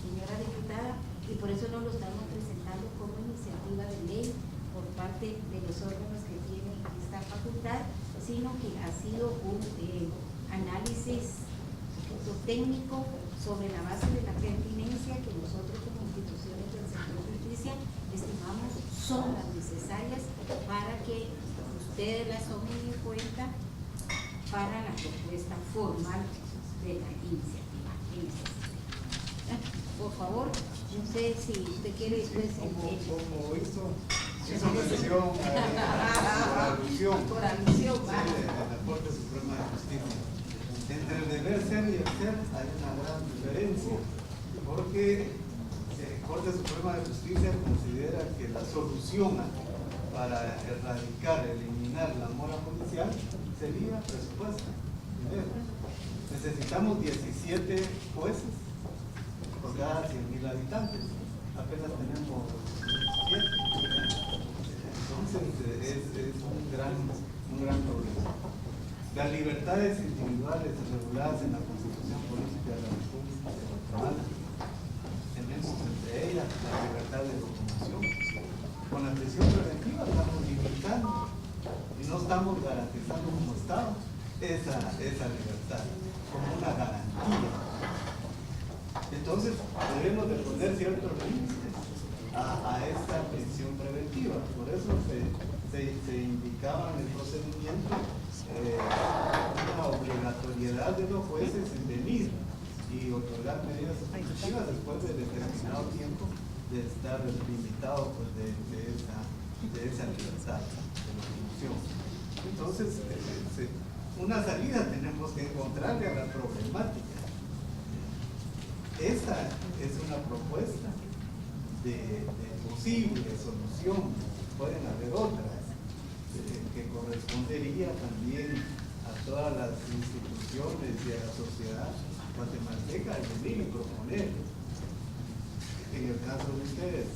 señora diputada, y por eso no lo estamos presentando como iniciativa de ley por parte de los órganos que tienen esta facultad, sino que ha sido un análisis técnico sobre la base de la pertinencia que nosotros como instituciones del sector de justicia estimamos son las necesarias para que ustedes las tomen en cuenta para la propuesta formal de la iniciativa. Por favor, no sé si usted quiere después... Como hizo esa mención por alusión Por alusión, de la Corte Suprema de Justicia. Entre el deber ser y el ser hay una gran diferencia, porque la Corte Suprema de Justicia considera que la solución para erradicar, eliminar la mora judicial sería presupuesto. Primero, necesitamos 17 jueces por cada 100.000 habitantes, apenas tenemos 17. Entonces es un gran problema. Las libertades individuales reguladas en la Constitución Política de la República de Guatemala, tenemos entre ellas la libertad de locomoción. Con la prisión preventiva estamos limitando y no estamos garantizando como Estado esa libertad como una garantía. Entonces debemos de poner ciertos límites a esta prisión preventiva. Por eso se indicaba en el procedimiento una obligatoriedad de los jueces en venir y otorgar medidas sustitutivas después de determinado tiempo de estar limitado pues, de esa libertad de locomoción. Entonces, una salida tenemos que encontrarle a la problemática. Esa es una propuesta de posible solución. Pueden haber otras que correspondería también a todas las instituciones y a la sociedad guatemalteca el venir y proponer. En el caso de ustedes,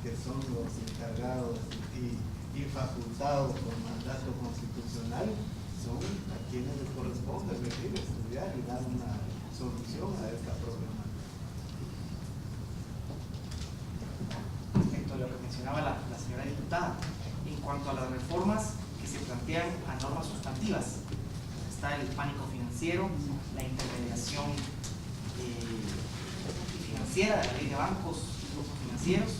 que son los encargados y facultados por mandato constitucional, son a quienes les corresponde venir a estudiar y dar una solución a esta problemática. Respecto a lo que mencionaba la señora diputada, en cuanto a las reformas que se plantean a normas sustantivas, está el pánico financiero, la intermediación financiera de la ley de bancos y grupos financieros,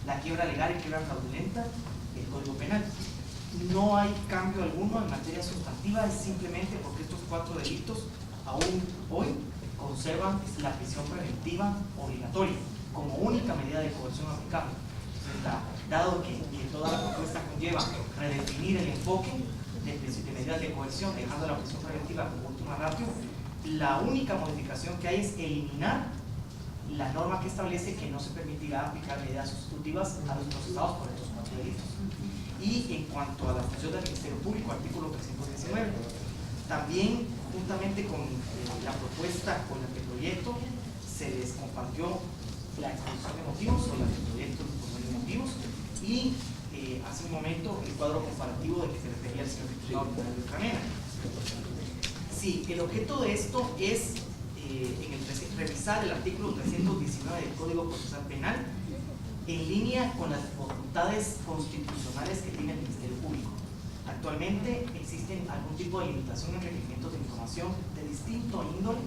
la quiebra legal y quiebra fraudulenta, el Código Penal. No hay cambio alguno en materia sustantiva, es simplemente porque estos 4 delitos aún hoy conservan la prisión preventiva obligatoria como única medida de coerción aplicable. Dado que toda la propuesta conlleva redefinir el enfoque de medidas de coerción, dejando la prisión preventiva como última ratio, la única modificación que hay es eliminar la norma que establece que no se permitirá aplicar medidas sustitutivas a los procesados por estos 4 delitos. Y en cuanto a la función del Ministerio Público, artículo 319, también juntamente con la propuesta con el anteproyecto se les compartió la exposición de motivos o el anteproyecto de motivos y hace un momento el cuadro comparativo del que se refería el señor diputado Fernando Canela. Sí, el objeto de esto es revisar el artículo 319 del Código Procesal Penal en línea con las facultades constitucionales que tiene el Ministerio Público. Actualmente existen algún tipo de limitación en requerimientos de información de distinto índole.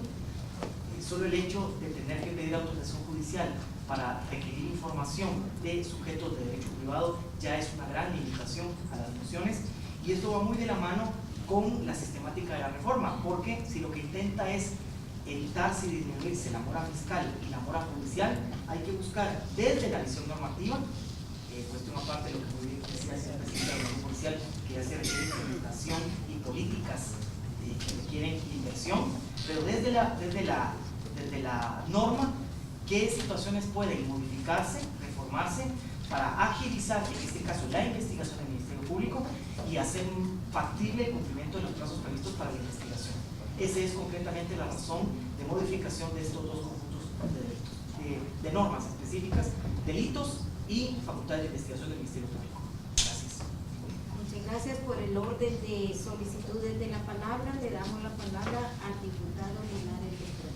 Solo el hecho de tener que pedir autorización judicial para requerir información de sujetos de derecho privado ya es una gran limitación a las funciones, y esto va muy de la mano con la sistemática de la reforma, porque si lo que intenta es evitarse y disminuirse la mora fiscal y la mora judicial, hay que buscar desde la visión normativa, cuestión aparte de lo que muy bien decía el señor presidente de la Organización Policial, que ya se requiere implementación y políticas que requieren inversión, pero desde la norma, qué situaciones pueden modificarse, reformarse, para agilizar, en este caso, la investigación del Ministerio Público y hacer un factible cumplimiento de los plazos previstos para la investigación. Esa es concretamente la razón de modificación de estos dos conjuntos de delitos, de normas específicas, delitos y facultades de investigación del Ministerio Público. Gracias. Muchas gracias por el orden de solicitudes de la palabra. Le damos la palabra al diputado Linares de Frente.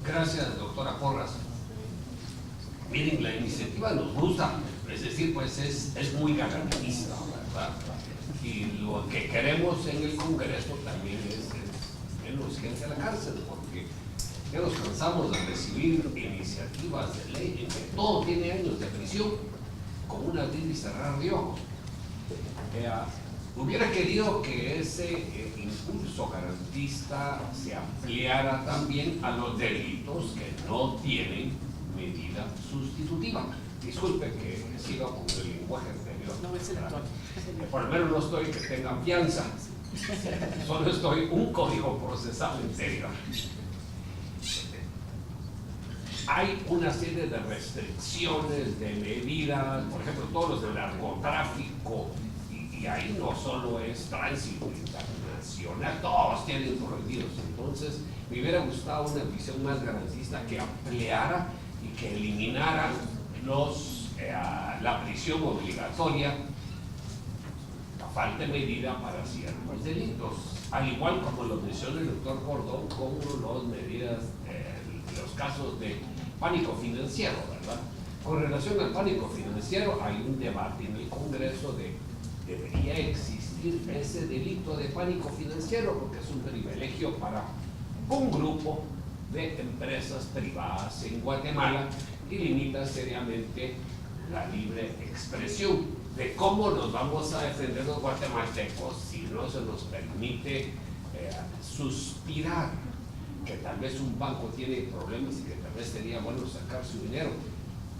Gracias, doctora Porras. Miren, la iniciativa nos gusta, es decir, pues es muy garantista, ¿verdad? Y lo que queremos en el Congreso también es menos gente a la cárcel, porque ya nos cansamos de recibir iniciativas de ley en que todo tiene años de prisión, como un abrir y cerrar de ojos. Hubiera querido que ese impulso garantista se ampliara también a los delitos que no tienen medida sustitutiva. Disculpe que siga con el lenguaje anterior. No, es el actual. Por lo menos no estoy que tenga fianza, solo estoy un código procesal anterior. Hay una serie de restricciones, de medidas, por ejemplo, todos los del narcotráfico, y ahí no solo es tránsito internacional, todos tienen prohibidos. Entonces, me hubiera gustado una visión más garantista que ampliara y que eliminara la prisión obligatoria, la falta de medida para ciertos delitos, al igual como lo menciona el doctor Cordón, como los casos de pánico financiero, ¿verdad? Con relación al pánico financiero, hay un debate en el Congreso de debería existir ese delito de pánico financiero, porque es un privilegio para un grupo de empresas privadas en Guatemala y limita seriamente la libre expresión. De cómo nos vamos a defender los guatemaltecos si no se nos permite suspirar que tal vez un banco tiene problemas y que tal vez sería bueno sacar su dinero.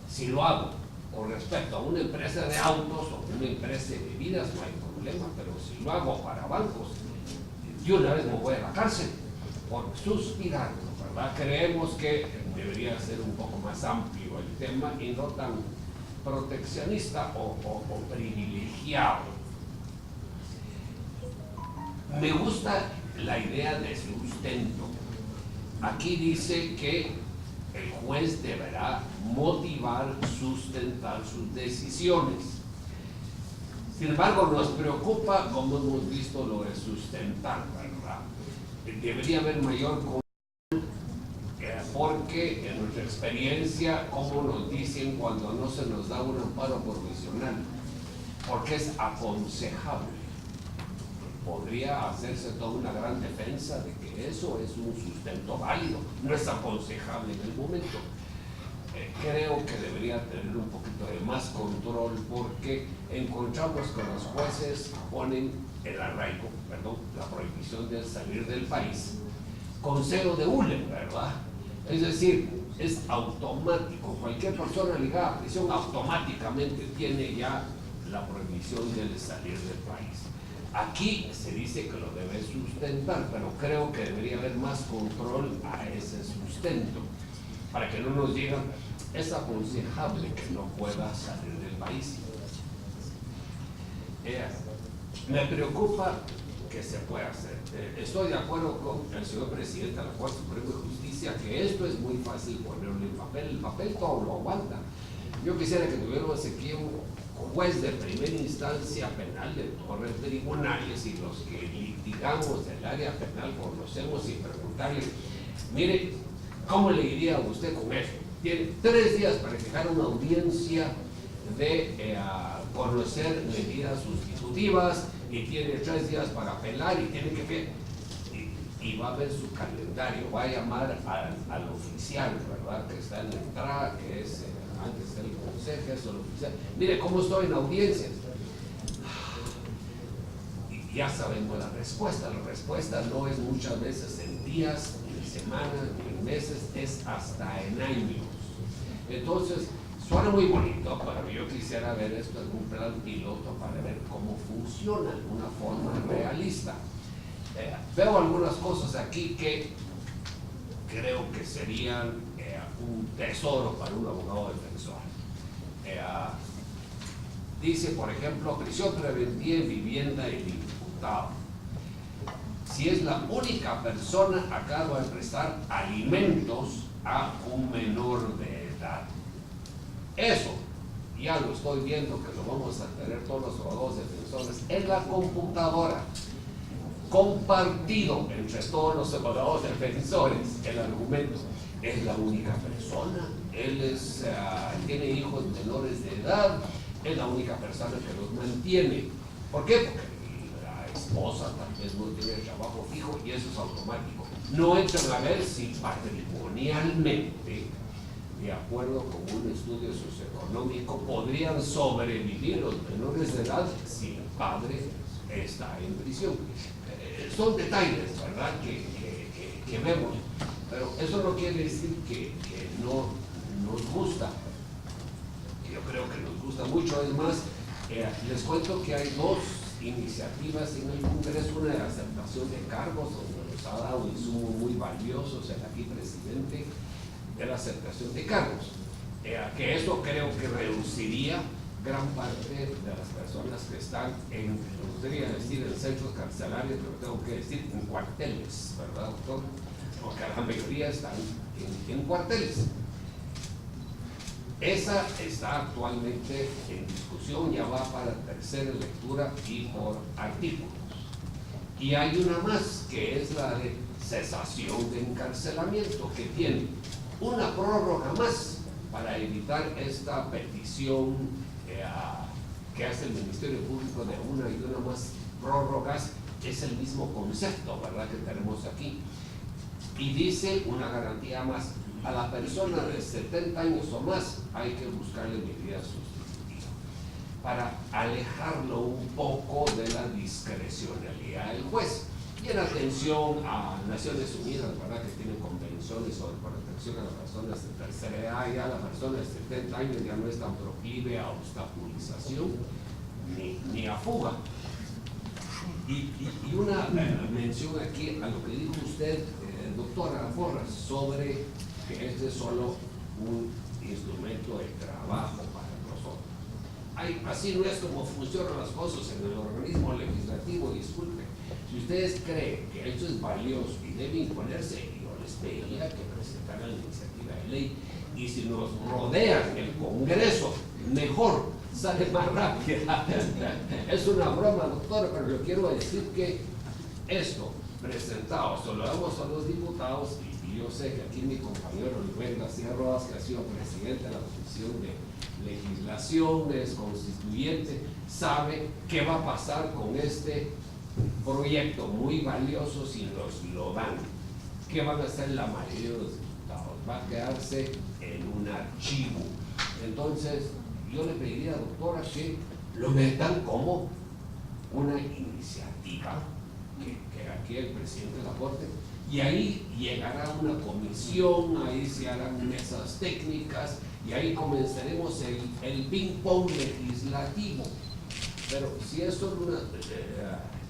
Si lo hago con respecto a una empresa de autos o una empresa de bebidas, no hay problema, pero si lo hago para bancos, yo una vez me voy a la cárcel por suspirar, ¿verdad? Creemos que debería ser un poco más amplio el tema y no tan proteccionista o privilegiado. Me gusta la idea de sustento. Aquí dice que el juez deberá motivar, sustentar sus decisiones. Sin embargo, nos preocupa, como hemos visto, lo de sustentar, ¿verdad? Debería haber mayor control, porque en nuestra experiencia, como nos dicen cuando no se nos da un amparo provisional, porque es aconsejable. Podría hacerse toda una gran defensa de que eso es un sustento válido, no es aconsejable en el momento. Creo que debería tener un poquito de más control, porque encontramos que los jueces ponen el arraigo, la prohibición de salir del país, con cero de hule, ¿verdad? Es decir, es automático, cualquier persona ligada a prisión automáticamente tiene ya la prohibición de salir del país. Aquí se dice que lo debe sustentar, pero creo que debería haber más control a ese sustento, para que no nos digan, es aconsejable que no pueda salir del país. Me preocupa que se pueda hacer. Estoy de acuerdo con el señor presidente de la Corte Suprema de Justicia que esto es muy fácil ponerlo en papel. El papel todo lo aguanta. Yo quisiera que tuviéramos aquí un juez de primera instancia penal de todos los tribunales, y los que litigamos del área penal conocemos, y preguntarle, mire, ¿cómo le iría a usted con eso? Tiene 3 días para fijar una audiencia de conocer medidas sustitutivas, y tiene 3 días para apelar, y tiene que ver, y va a ver su calendario, va a llamar al oficial, ¿verdad?, que está en la entrada, que es antes el consejo, es el oficial. Mire, ¿cómo estoy en audiencias? Y ya sabemos la respuesta. La respuesta no es muchas veces en días, en semanas, en meses, es hasta en años. Entonces, suena muy bonito, pero yo quisiera ver esto en un plan piloto para ver cómo funciona de una forma realista. Veo algunas cosas aquí que creo que serían un tesoro para un abogado defensor. dice, por ejemplo, prisión preventiva en vivienda del imputado. Si es la única persona a cargo de prestar alimentos a un menor de edad. Eso, ya lo estoy viendo que lo vamos a tener todos los abogados defensores en la computadora, compartido entre todos los abogados defensores. El argumento: es la única persona, él tiene hijos menores de edad, es la única persona que los mantiene. ¿Por qué? Porque la esposa tal vez no tiene trabajo fijo y eso es automático. No entran a ver si patrimonialmente, de acuerdo con un estudio socioeconómico, podrían sobrevivir los menores de edad si el padre está en prisión. Son detalles, ¿verdad?, que vemos, pero eso no quiere decir que no nos gusta. Yo creo que nos gusta mucho. Es más, les cuento que hay dos iniciativas en el Congreso: una de aceptación de cargos, donde nos ha dado insumos muy valiosos el aquí presidente, de la aceptación de cargos, que eso creo que reduciría gran parte de las personas que están en, me gustaría decir en centros carcelarios, pero tengo que decir en cuarteles, ¿verdad, doctor? Porque la mayoría están en cuarteles. Esa está actualmente en discusión, ya va para tercera lectura y por artículos. Y hay una más, que es la de cesación de encarcelamiento, que tiene una prórroga más para evitar esta petición que hace el Ministerio Público de una y una más prórrogas. Es el mismo concepto, ¿verdad?, que tenemos aquí. Y dice una garantía más: a la persona de 70 años o más hay que buscarle medida sustitutiva para alejarlo un poco de la discrecionalidad del juez. Y en atención a Naciones Unidas, ¿verdad?, que tienen convenciones sobre protección a las personas de tercera edad, ya la persona de 70 años ya no es tan proclive a obstaculización ni a fuga. Y una mención aquí a lo que dijo usted, doctora Porras, sobre que este es solo un instrumento de trabajo para nosotros. Así no es como funcionan las cosas en el organismo legislativo. Disculpe, si ustedes creen que esto es valioso y debe imponerse, yo les pediría que presentaran la iniciativa de ley, y si nos rodean el Congreso, mejor, sale más rápida. Es una broma, doctora, pero yo quiero decir que esto presentado, se lo damos a los diputados, y yo sé que aquí mi compañero Luis García Rodas, que ha sido presidente de la Comisión de Legislación, es constituyente, sabe qué va a pasar con este proyecto muy valioso si nos lo dan. ¿Qué van a hacer la mayoría de los diputados? Va a quedarse en un archivo. Entonces, yo le pediría, doctora, que lo metan como una iniciativa, que aquí el presidente de la Corte, y ahí llegará una comisión, ahí se harán mesas técnicas, y ahí comenzaremos el ping-pong legislativo. Pero si esto es una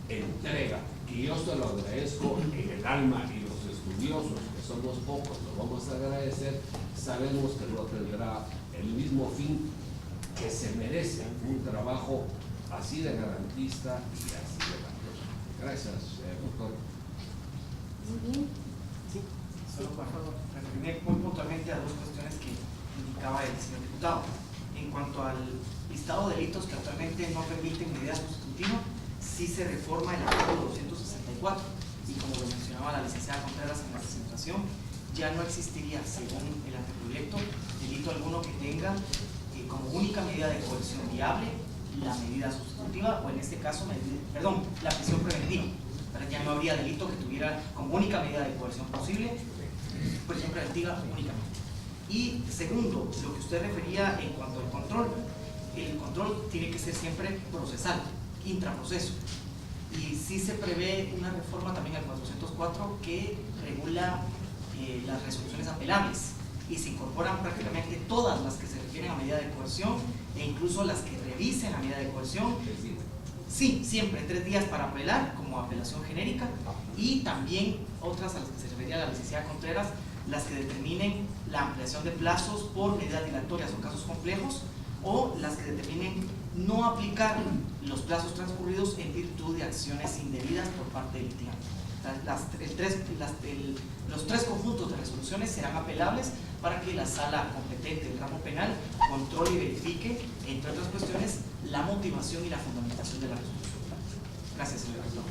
entrega, y yo se lo agradezco en el alma, y los estudiosos, que somos pocos, lo vamos a agradecer, sabemos que no tendrá el mismo fin que se merece un trabajo así de garantista y así de valioso. Gracias, doctor. Muy bien. Sí, solo para referirme muy puntualmente a dos cuestiones que indicaba el señor diputado. En cuanto al listado de delitos que actualmente no permiten medida sustitutiva, sí se reforma el artículo 264, y como lo mencionaba la licenciada Contreras en la presentación, ya no existiría, según el anteproyecto, delito alguno que tenga como única medida de coerción viable la medida sustitutiva, o en este caso, la prisión preventiva. Ya no habría delito que tuviera como única medida de coerción posible prisión preventiva únicamente. Y segundo, lo que usted refería en cuanto al control, el control tiene que ser siempre procesal, intraproceso. Y sí se prevé una reforma también al 404 que regula las resoluciones apelables, y se incorporan prácticamente todas las que se refieren a medida de coerción, e incluso las que revisen la medida de coerción. Sí, siempre 3 días para apelar, como apelación genérica, y también otras a las que se refería la licenciada Contreras, las que determinen la ampliación de plazos por medidas dilatorias o casos complejos, o las que determinen no aplicar los plazos transcurridos en virtud de acciones indebidas por parte del litigante. Los tres conjuntos de resoluciones serán apelables para que la sala competente del ramo penal controle y verifique, entre otras cuestiones, la motivación y la fundamentación de la resolución. Gracias, señor rector.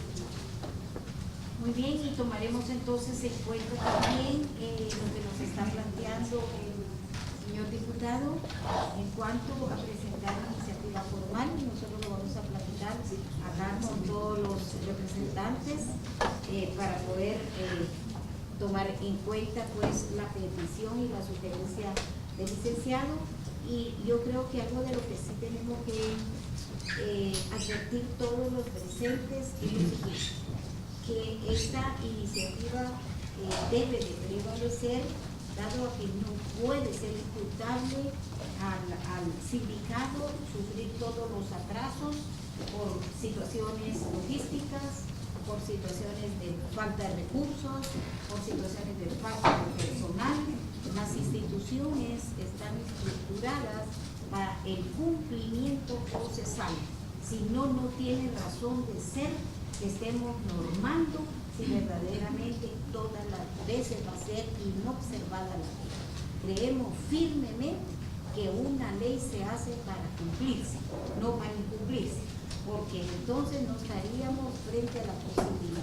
Muy bien, y tomaremos entonces en cuenta también lo que nos está planteando el señor diputado en cuanto a presentar la iniciativa formal. Nosotros lo vamos a platicar acá con todos los representantes para poder tomar en cuenta pues la petición y la sugerencia del licenciado. Y yo creo que algo de lo que sí tenemos que advertir todos los presentes es lo siguiente, que esta iniciativa debe de prevalecer, dado a que no puede ser imputable al sindicato sufrir todos los atrasos por situaciones logísticas, por situaciones de falta de recursos, por situaciones de falta de personal. Las instituciones están estructuradas para el cumplimiento procesal. Si no, no tiene razón de ser que estemos normando si verdaderamente todas las veces va a ser inobservada la ley. Creemos firmemente que una ley se hace para cumplirse, no para incumplirse, porque entonces no estaríamos frente a la posibilidad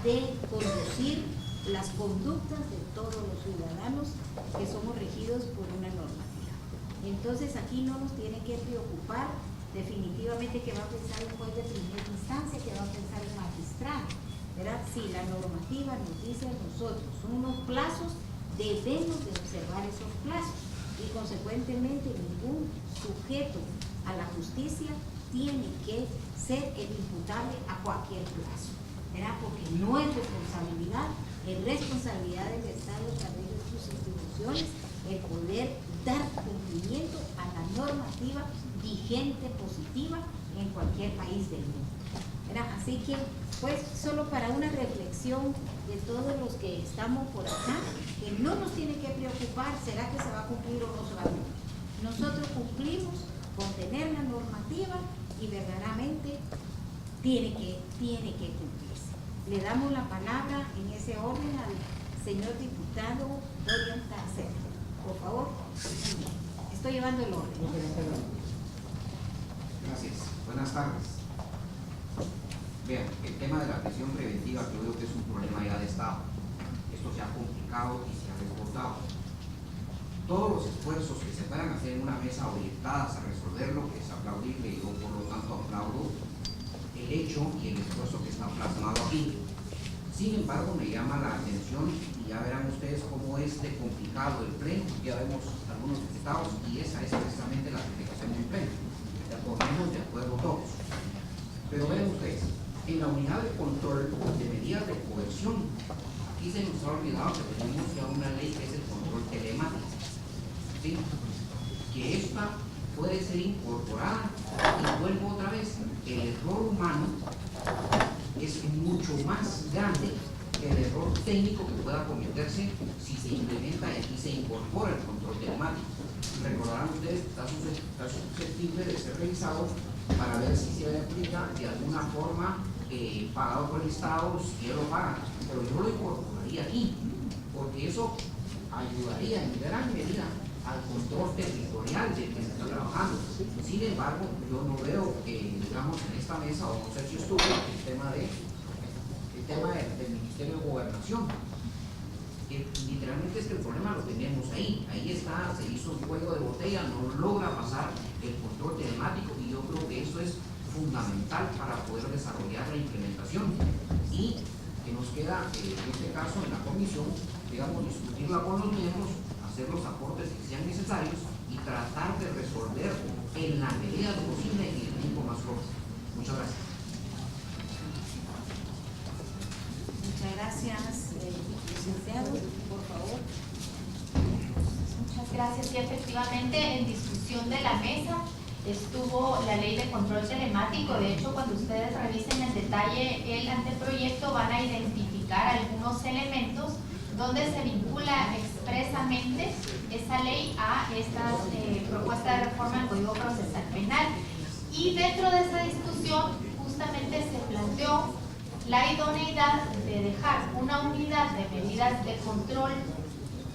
de conducir las conductas de todos los ciudadanos que somos regidos por una normativa. Entonces aquí no nos tiene que preocupar definitivamente que va a pensar un juez de primera instancia, que va a pensar un magistrado, ¿verdad? Si la normativa nos dice a nosotros, son unos plazos, debemos de observar esos plazos y consecuentemente ningún sujeto a la justicia tiene que ser el imputable a cualquier plazo, ¿verdad? Porque no es responsabilidad, es responsabilidad del Estado a través de sus instituciones el poder dar cumplimiento a la normativa vigente positiva en cualquier país del mundo, ¿verdad? Así que, pues, solo para una reflexión de todos los que estamos por acá, que no nos tiene que preocupar, ¿será que se va a cumplir o no se va a cumplir? Nosotros cumplimos con tener la normativa y verdaderamente tiene que cumplirse. Le damos la palabra en ese orden al señor diputado Dorian Tarcero. Por favor, estoy llevando el orden. Gracias. Buenas tardes. Vean, el tema de la prisión preventiva creo que es un problema ya de Estado. Esto se ha complicado y se ha desbordado. Todos los esfuerzos que se puedan hacer en una mesa orientadas a resolverlo es aplaudible y yo por lo tanto aplaudo el hecho y el esfuerzo que está plasmado aquí. Sin embargo, me llama la atención y ya verán ustedes cómo es de complicado el pleno. Ya vemos algunos diputados y esa es precisamente la aplicación del pleno. Ya ponemos de acuerdo todos. Pero vean ustedes, en la unidad de control de medidas de coerción, aquí se nos ha olvidado que tenemos ya una ley que es el control telemático. ¿Sí? Que esta puede ser incorporada y vuelvo otra vez, el error humano es mucho más grande que el error técnico que pueda cometerse si se implementa y se incorpora el control telemático. Recordarán ustedes que está susceptible de ser revisado para ver si se aplica de alguna forma pagado por el Estado, si él lo paga, pero yo lo incorporaría aquí, porque eso ayudaría en gran medida al control territorial del que se está trabajando. Sin embargo, yo no veo que, digamos, en esta mesa, o no sé si estuvo, el tema del Ministerio de Gobernación. Literalmente es que el problema lo tenemos ahí está, se hizo un juego de botella, no logra pasar el control telemático y yo creo que eso es fundamental para poder desarrollar la implementación y que nos queda, en este caso en la comisión, digamos, discutirla con los miembros, hacer los aportes que sean necesarios y tratar de resolver en la medida de lo posible en el tiempo más corto. Muchas gracias. Muchas gracias, licenciado, por favor. Muchas gracias. Y efectivamente, en discusión de la mesa estuvo la ley de control telemático. De hecho, cuando ustedes revisen en detalle el anteproyecto, van a identificar algunos elementos donde se vincula expresamente esa ley a esta propuesta de reforma del Código Procesal Penal. Y dentro de esa discusión justamente se planteó la idoneidad de dejar una unidad de medidas de control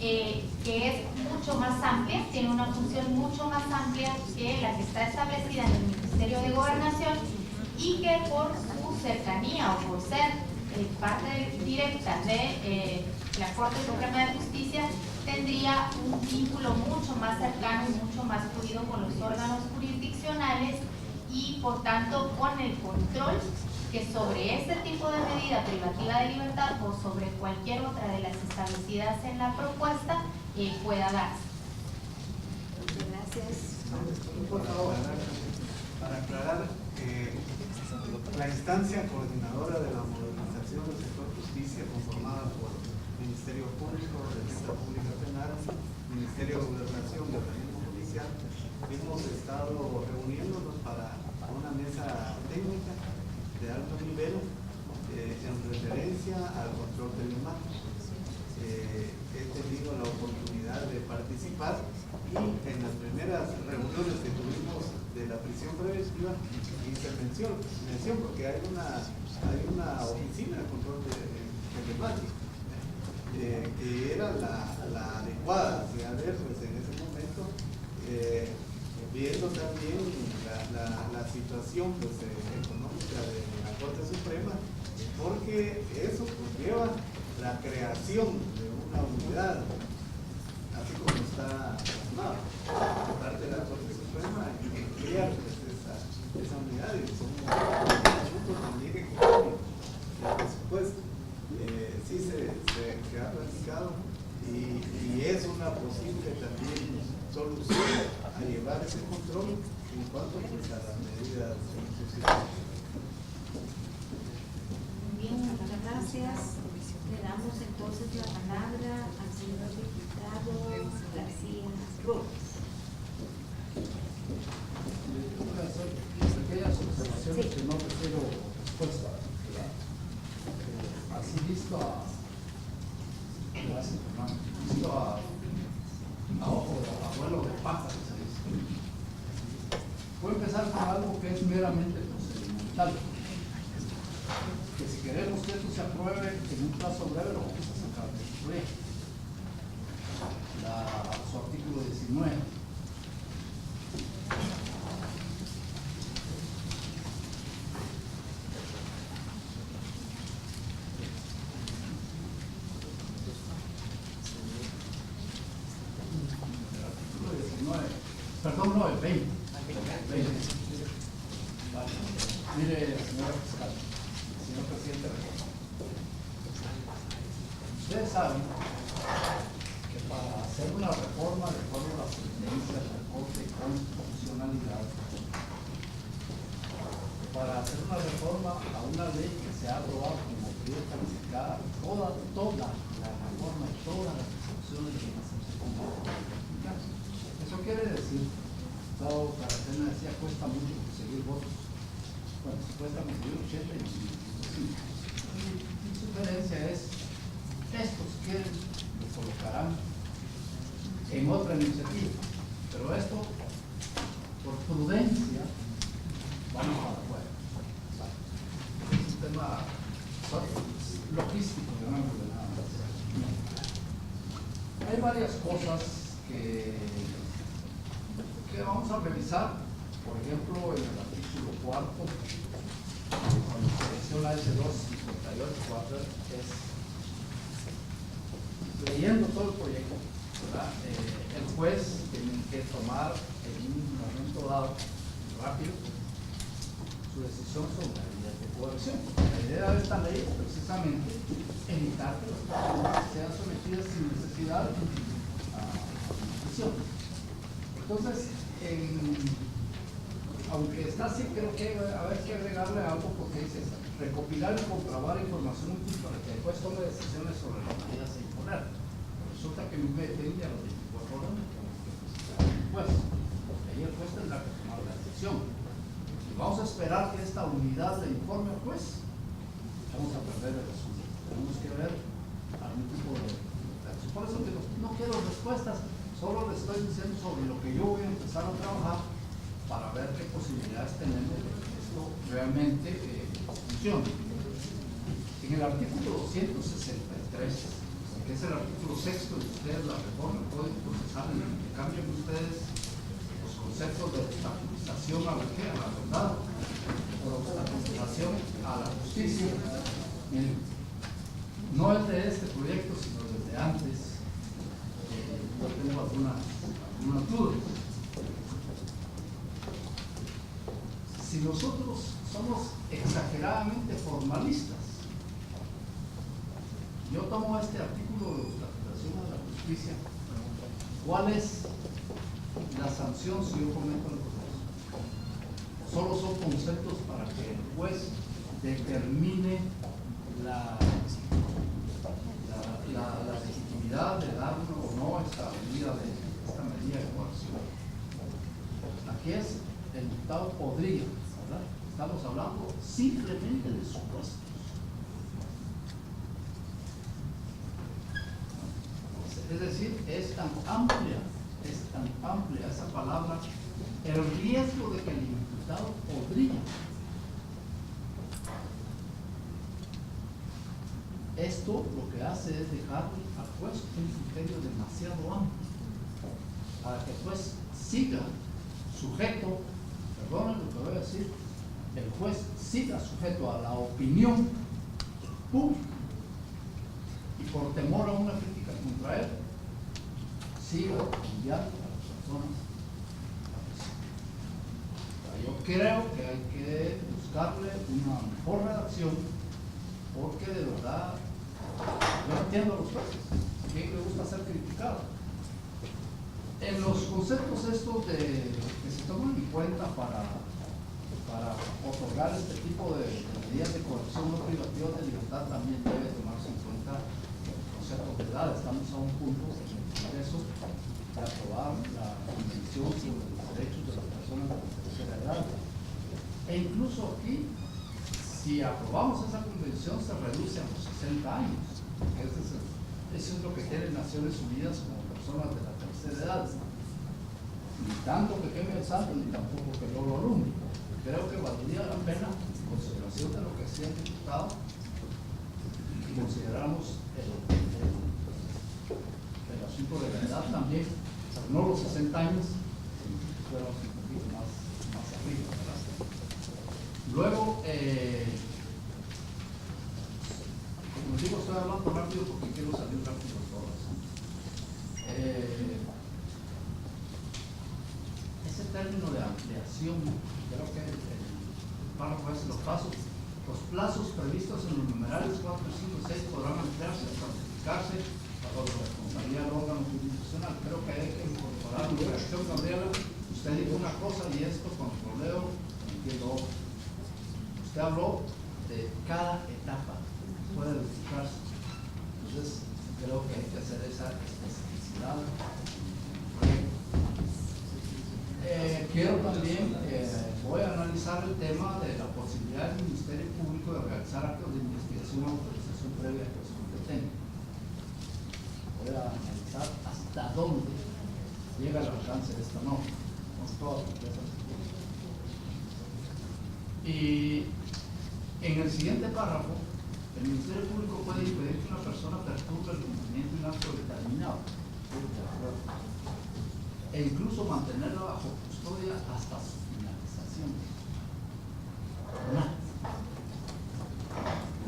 que es mucho más amplia, tiene una función mucho más amplia que la que está establecida en el Ministerio de Gobernación, y que por su cercanía o por ser parte directa de la Corte Suprema de Justicia tendría un vínculo mucho más cercano y mucho más fluido con los órganos jurisdiccionales, y por tanto con el control que sobre este tipo de medida privativa de libertad o sobre cualquier otra de las establecidas en la propuesta pueda darse. Gracias. Por favor, para aclarar, la instancia coordinadora de la modernización del sector justicia, conformada por Ministerio Público, Defensa Pública Penal, Ministerio de Gobernación y Organismo Judicial, hemos estado reuniéndonos para una mesa técnica de alto nivel en referencia al control del IMAT. He tenido la oportunidad de participar, y en las primeras reuniones que tuvimos de la prisión preventiva hice mención porque hay una oficina de control del IMAT que era la adecuada. A ver, pues en ese momento, viendo también la situación pues, económica de la Corte Suprema, porque eso conlleva la creación de una unidad, así como está plasmado, por parte de la Corte Suprema, y crear pues, esa unidad, y son asuntos también económicos del presupuesto. Sí se ha platicado, y es una posible también solución a llevar ese control en cuanto pues, a las medidas sociales. Bien, muchas gracias. Le damos entonces la palabra al señor diputado García Robles. Aquellas observaciones que no refiero respuesta, así visto a ojo de abuelo de paja, se dice. Voy a empezar con algo que es meramente procedimental, que si queremos que esto se apruebe en un plazo breve, lo vamos a sacar de su proyecto. Su artículo 19. Perdón, no, el 20. Vale. Mire, señora fiscal, señor presidente, ustedes saben que para hacer una reforma de acuerdo a las sentencias de la Corte de Constitucionalidad, para hacer una reforma a una ley que se ha aprobado como ley calificada, toda la reforma y todas las discusiones de las constitucionales. Eso quiere decir, dado que Caracena decía cuesta mucho conseguir votos, bueno, si cuesta conseguir 80 y 55. Mi sugerencia es, estos quieren, lo colocarán en otra iniciativa, pero esto, por prudencia, vamos a la fuera. Es un tema logístico, llamémosle nada más. Hay varias cosas que vamos a revisar. Por ejemplo, en el artículo 4, cuando se menciona ese 258, es leyendo todo el proyecto, ¿verdad? El juez tiene que tomar en un momento dado, rápido, su decisión sobre la medida de coerción. La idea de esta ley es precisamente evitar que las personas sean sometidas sin necesidad a prisión. Entonces, aunque está así, creo que a ver que agregarle algo, porque dice recopilar y comprobar información útil para que después tome decisiones sobre las medidas a imponer. Resulta que no me depende a los 24 horas pues ahí el juez tendrá que tomar la decisión. Y vamos a esperar que esta unidad le informe al juez, vamos a perder el asunto. Tenemos que ver algún tipo de Por eso digo, no quiero respuestas, solo le estoy diciendo sobre lo que yo voy a empezar a trabajar para ver qué posibilidades tenemos de que esto realmente funcione. En el artículo 263, que es el artículo 6 de ustedes, la reforma del Código Procesal, en el que cambian ustedes los conceptos de obstaculización a la verdad, por obstaculización a la justicia. Miren, no es de este proyecto, sino desde antes. Yo tengo algunas dudas. Si nosotros somos exageradamente formalistas, yo tomo este artículo de obstaculización a la justicia, ¿cuál es la sanción si yo cometo el proceso? Solo son conceptos para que el juez determine la legitimidad de dar o no esta medida de coerción. Aquí es el diputado podría, ¿verdad? Estamos hablando simplemente de supuestos. Es decir, es tan amplia esa palabra, el riesgo de que el imputado podría. Esto lo que hace es dejar al juez un criterio demasiado amplio para que el juez siga sujeto, perdonen lo que voy a decir, el juez siga sujeto a la opinión pública y por temor a una crítica contra él, siga enviando a las personas a prisión. Yo creo que hay que buscarle una mejor redacción, porque de verdad yo entiendo a los jueces, a mí me gusta ser criticado. En los conceptos estos que se toman en cuenta para otorgar este tipo de medidas de coerción no privativa de libertad, también debe tomarse en cuenta el concepto de edad. Estamos a un punto en el Congreso de aprobar la Convención sobre los Derechos de las Personas de la Tercera Edad. E incluso aquí, si aprobamos esa convención, se reduce a los 60 años. Eso es lo que quieren Naciones Unidas como personas de la tercera edad. Ni tanto que queme el santo, ni tampoco que no lo alumbre. Creo que valdría la pena, en consideración de lo que hacía el diputado, y consideramos el asunto de la edad también, pero no los 60 años, sino que fuéramos un poquito más arriba, ¿verdad? Luego, como digo, estoy hablando rápido porque quiero salir rápido a todas. Ese término de ampliación, creo que el párrafo es los plazos previstos en los numerales 4, 5 y 6 podrán ampliarse hasta notificarse bajo la responsabilidad del órgano jurisdiccional. Creo que hay que incorporar una reacción, Gabriela. Usted dijo una cosa y esto cuando lo leo entiendo otra. Usted habló de cada etapa que puede verificarse. Entonces, creo que hay que hacer esa especificidad. Quiero también, voy a analizar el tema de la posibilidad del Ministerio Público de realizar actos de investigación o autorización previa que se competen. Voy a analizar hasta dónde llega el alcance de esta norma, con todas las empresas. Y en el siguiente párrafo, el Ministerio Público puede impedir que una persona perturbe el cumplimiento de un acto determinado, e incluso mantenerlo bajo custodia hasta su finalización.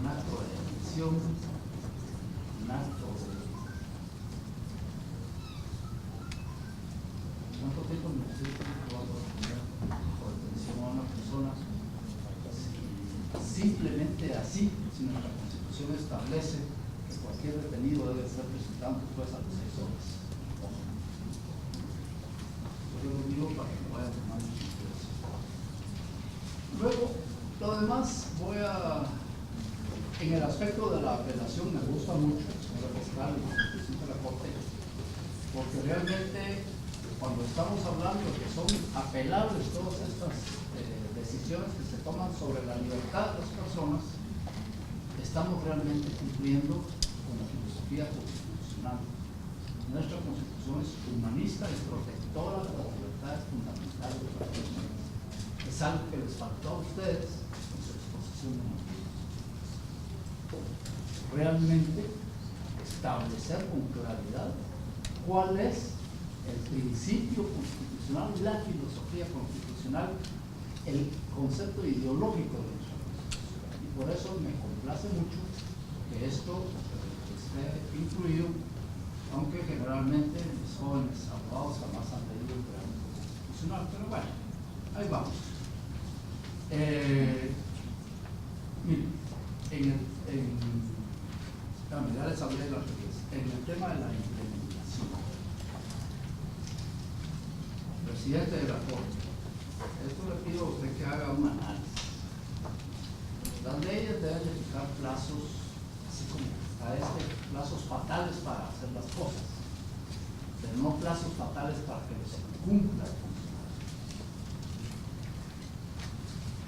Un acto de detención, un acto de... ¿Cuánto tiempo el Ministerio Público va a poner bajo detención a una persona? Simplemente así, si nuestra Constitución establece que cualquier detenido debe ser presentado ante juez a las 6 horas. Yo lo digo para que no vayan tomando consideración. Luego, lo demás en el aspecto de la apelación me gusta mucho, señora fiscal, y la Constitución de la Corte, porque realmente cuando estamos hablando de que son apelables todas estas decisiones que se toman sobre la libertad de las personas, estamos realmente cumpliendo con la filosofía constitucional. Nuestra Constitución es humanista y protectora de las libertades fundamentales de las personas. Es algo que les faltó a ustedes en su exposición de motivos. Realmente establecer con claridad cuál es el principio constitucional, la filosofía constitucional, el concepto ideológico de nuestra Constitución. Y por eso me complace mucho que esto esté incluido, aunque generalmente mis jóvenes abogados jamás han leído el preámbulo constitucional, pero bueno, ahí vamos. Miren, ya les hablé de las leyes. En el tema de la implementación, presidente de la Corte, esto le pido a usted que haga un análisis. Las leyes deben de fijar plazos, así como plazos fatales para hacer las cosas, pero no plazos fatales para que se cumpla el funcionario.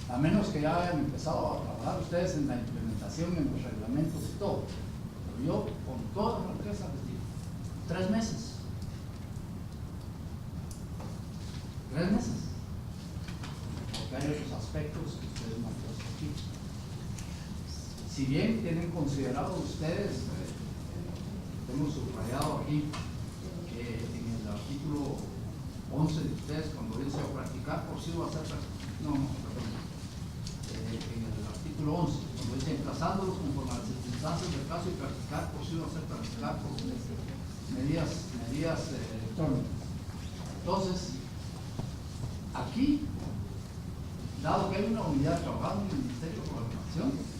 A menos que ya hayan empezado a trabajar ustedes en la implementación, en los reglamentos y todo. Pero yo, con toda franqueza, les digo, 3 meses. 3 meses. Porque hay otros aspectos que ustedes no han puesto aquí. Si bien tienen considerado ustedes, tengo subrayado aquí, en el artículo 11 de ustedes, cuando dice practicar por sí va a ser, en el artículo 11, cuando dice emplazándolos conforme a las circunstancias del caso y practicar por sí va a ser practicar por medidas electrónicas. Entonces, aquí, dado que hay una unidad trabajando en el Ministerio de Gobernación,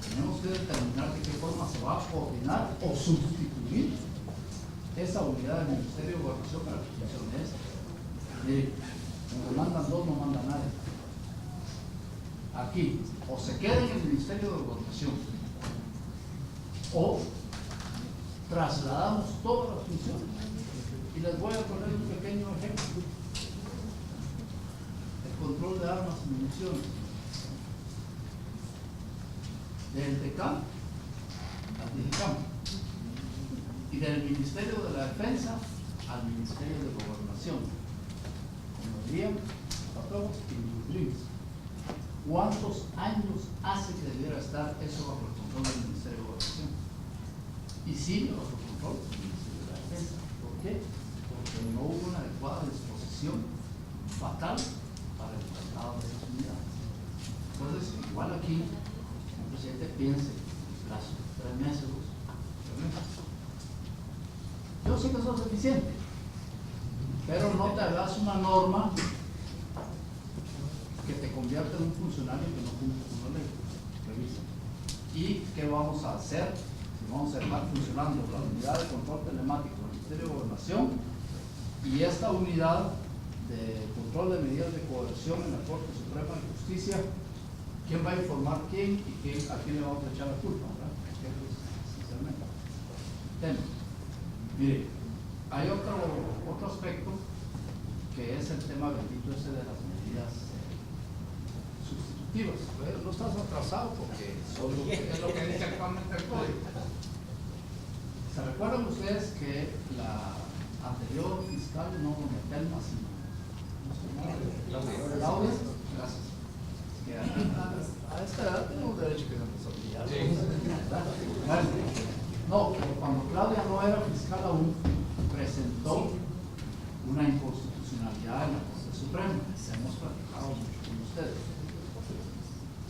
tenemos que determinar de qué forma se va a coordinar o sustituir esa unidad del Ministerio de Gobernación para que funcione esto. Donde mandan 2 no manda nadie. Aquí, o se queda en el Ministerio de Gobernación, o trasladamos todas las funciones. Y les voy a poner un pequeño ejemplo. El control de armas y municiones. Del DECAM al DIGICAM, y del Ministerio de la Defensa al Ministerio de Gobernación. Como dirían los patrón y ¿cuántos años hace que debiera estar eso bajo el control del Ministerio de Gobernación? Y sigue bajo el control del Ministerio de la Defensa. ¿Por qué? Porque no hubo una adecuada disposición fatal para el traslado de esas unidades. Entonces, igual aquí, el presidente piense en plazo de 3 meses, 3 meses. Yo sé que eso es eficiente, pero no te hagas una norma que te convierte en un funcionario que no cumple con la ley. Revisa. ¿Y qué vamos a hacer? Si vamos a dejar funcionando la unidad de control telemático del Ministerio de Gobernación y esta unidad de control de medidas de coerción en la Corte Suprema de Justicia, ¿quién va a informar quién y a quién le vamos a echar la culpa? ¿Verdad? Sinceramente. Tema. Mire, hay otro aspecto que es el tema bendito ese de las medidas sustitutivas. No estás atrasado porque es lo que dice actualmente el código. ¿Se recuerdan ustedes que la anterior fiscal, no Telma, sino Claudia? Gracias. Que a esta edad tenemos derecho que nos olvidar. Bueno, no, pero cuando Claudia no era fiscal aún, presentó una inconstitucionalidad en la Corte Suprema. Hemos platicado mucho con ustedes.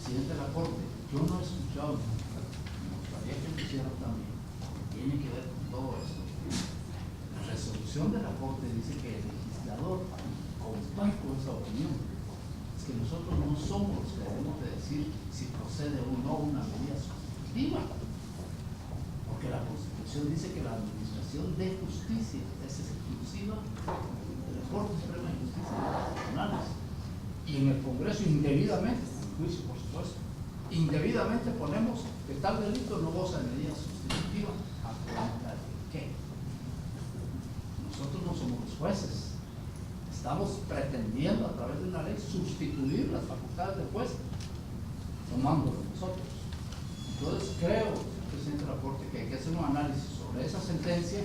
Presidente de la Corte, yo no he escuchado, me gustaría que lo hicieran también, tiene que ver con todo esto. La resolución de la Corte dice que el legislador, comparto esa opinión, es que nosotros no somos los que debemos de decir si procede o no una medida sustitutiva, porque la Constitución dice que la administración de justicia es exclusiva de la Corte Suprema de Justicia de los tribunales, y en el Congreso indebidamente, en el juicio por supuesto, indebidamente ponemos que tal delito no goza de medida sustitutiva a cuenta de qué. Nosotros no somos los jueces, estamos pretendiendo a través de una ley sustituir las facultades del juez, tomándolo nosotros. Entonces creo, presidente de la Corte, que hay que hacer un análisis sobre esa sentencia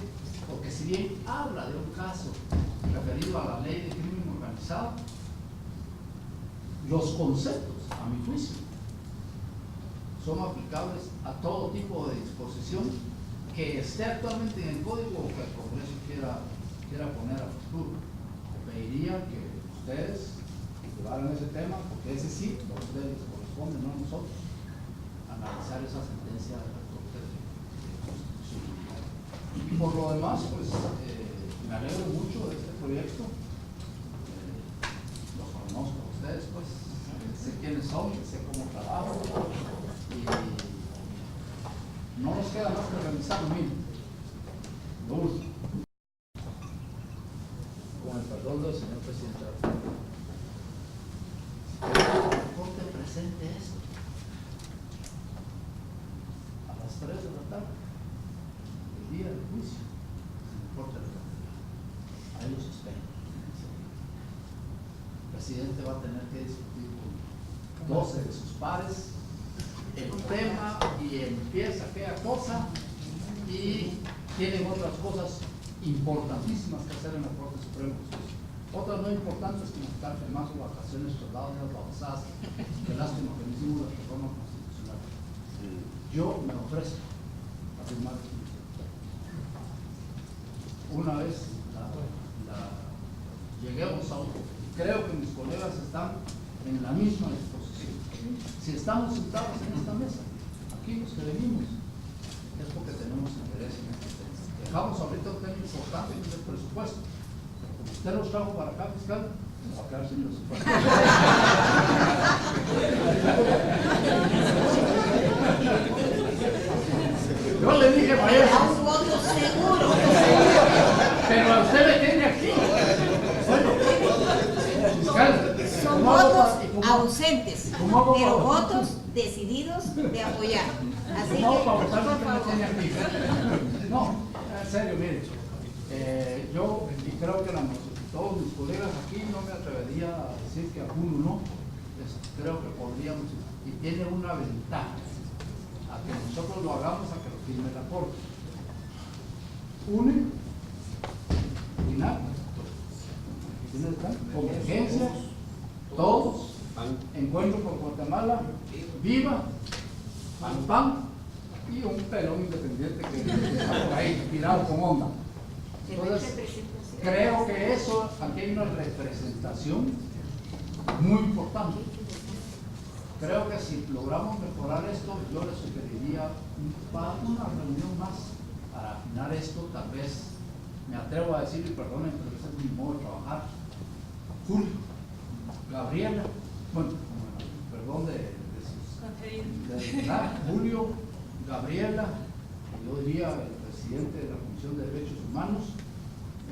porque si bien habla de un caso referido a la ley de crimen organizado, los conceptos, a mi juicio, son aplicables a todo tipo de disposición que esté actualmente en el código o que el Congreso quiera poner a futuro. Pediría que ustedes llevaran ese tema, porque ese sí, a ustedes les corresponde, no a nosotros, analizar esa sentencia de la Corte de Constitucionalidad. Y por lo demás, pues me alegro mucho de este proyecto. Los conozco a ustedes, pues sé quiénes son, sé cómo trabajan. Y no nos queda más que revisarlo, miren. Lo último. Con el perdón del señor presidente. La Corte presente esto a las 3 de la tarde, el día del juicio, en el Corte de la Catedral. Ahí los espero. El presidente va a tener que discutir con 12 de sus pares el tema y empieza aquella cosa y tienen otras cosas importantísimas que hacer en la Corte Suprema de Justicia. Otras no importantes como estar firmando vacaciones, traslados, avanzadas. Qué lástima que no hicimos la reforma constitucional. Yo me ofrezco a firmar una vez lleguemos a un. Creo que mis colegas están en la misma disposición. Si estamos sentados en esta mesa, aquí los que venimos, es porque tenemos interés en este tema. Dejamos ahorita un tema importante que es el presupuesto. Como usted los trajo para acá, fiscal, nos va a quedar sin presupuesto. Yo le dije, maestro. A un voto seguro. Pero a usted le tiene aquí. Bueno, fiscal. Son votos ausentes, pero votos decididos de apoyar. Así que, No, por para votar favor. usted me tiene aquí. No, en serio, mire. Yo, y creo que todos mis colegas aquí, no me atrevería a decir que alguno no. Creo que podríamos, y tiene una ventaja, a que nosotros lo hagamos, a que lo firme la Corte. Une, final, convergencia, todos, encuentro por Guatemala, viva, pan y un pelón independiente que está por ahí, tirado con onda. Entonces, creo que eso, aquí hay una representación muy importante. Creo que si logramos mejorar esto, yo les sugeriría una reunión más para afinar esto. Tal vez me atrevo a decir, y perdonen, pero ese es mi modo de trabajar. Julio, Gabriela, bueno, perdón Julio, Gabriela, yo diría el presidente de la Comisión de Derechos Humanos,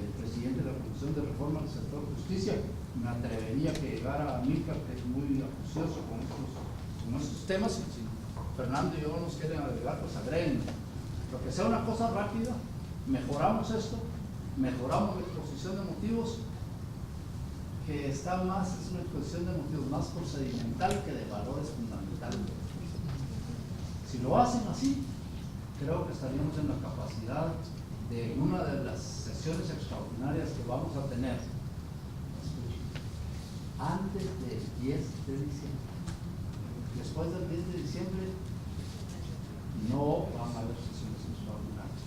el presidente de la Comisión de Reforma del Sector de Justicia. Me atrevería que llegara a Amílcar, que es muy acucioso con estos temas. Si Fernando y yo nos quieren agregar, pues agreguen. Lo que sea una cosa rápida, mejoramos esto, mejoramos la exposición de motivos, que está más, es una exposición de motivos más procedimental que de valores fundamentales. Si lo hacen así, creo que estaríamos en la capacidad de una de las sesiones extraordinarias que vamos a tener antes del 10 de diciembre. Después del 10 de diciembre no van a haber sesiones extraordinarias.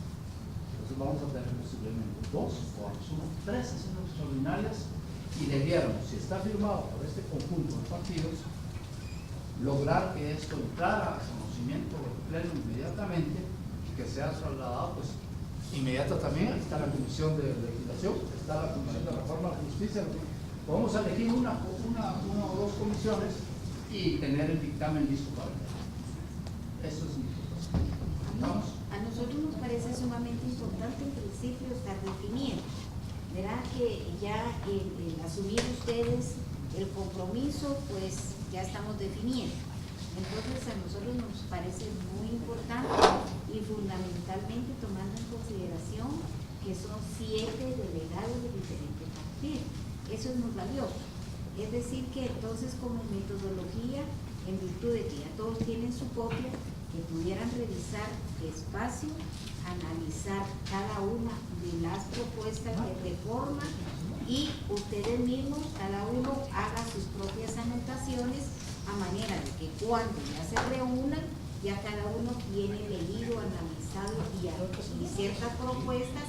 Entonces vamos a tener posiblemente 2 o a lo sumo 3 sesiones extraordinarias y debiéramos, si está firmado por este conjunto de partidos, lograr que esto entrara a conocimiento del Pleno inmediatamente y que sea trasladado pues inmediato también. Ahí está la Comisión de Legislación, está la Comisión de Reforma de la Justicia. Podemos elegir una o dos comisiones y tener el dictamen listo para el día. Eso es mi propuesta. ¿Vamos? A nosotros nos parece sumamente importante en principio estar definiendo. Verá que ya el asumir ustedes el compromiso, pues ya estamos definiendo. Entonces a nosotros nos parece muy importante y fundamentalmente tomando en consideración que son 7 delegados de diferentes partidos. Eso es muy valioso. Es decir que entonces como metodología, en virtud de que ya todos tienen su copia, que pudieran revisar despacio, analizar cada una de las propuestas de reforma y ustedes mismos, cada uno haga sus propias anotaciones a manera de que cuando ya se reúnan, ya cada uno tiene leído, analizado y ciertas propuestas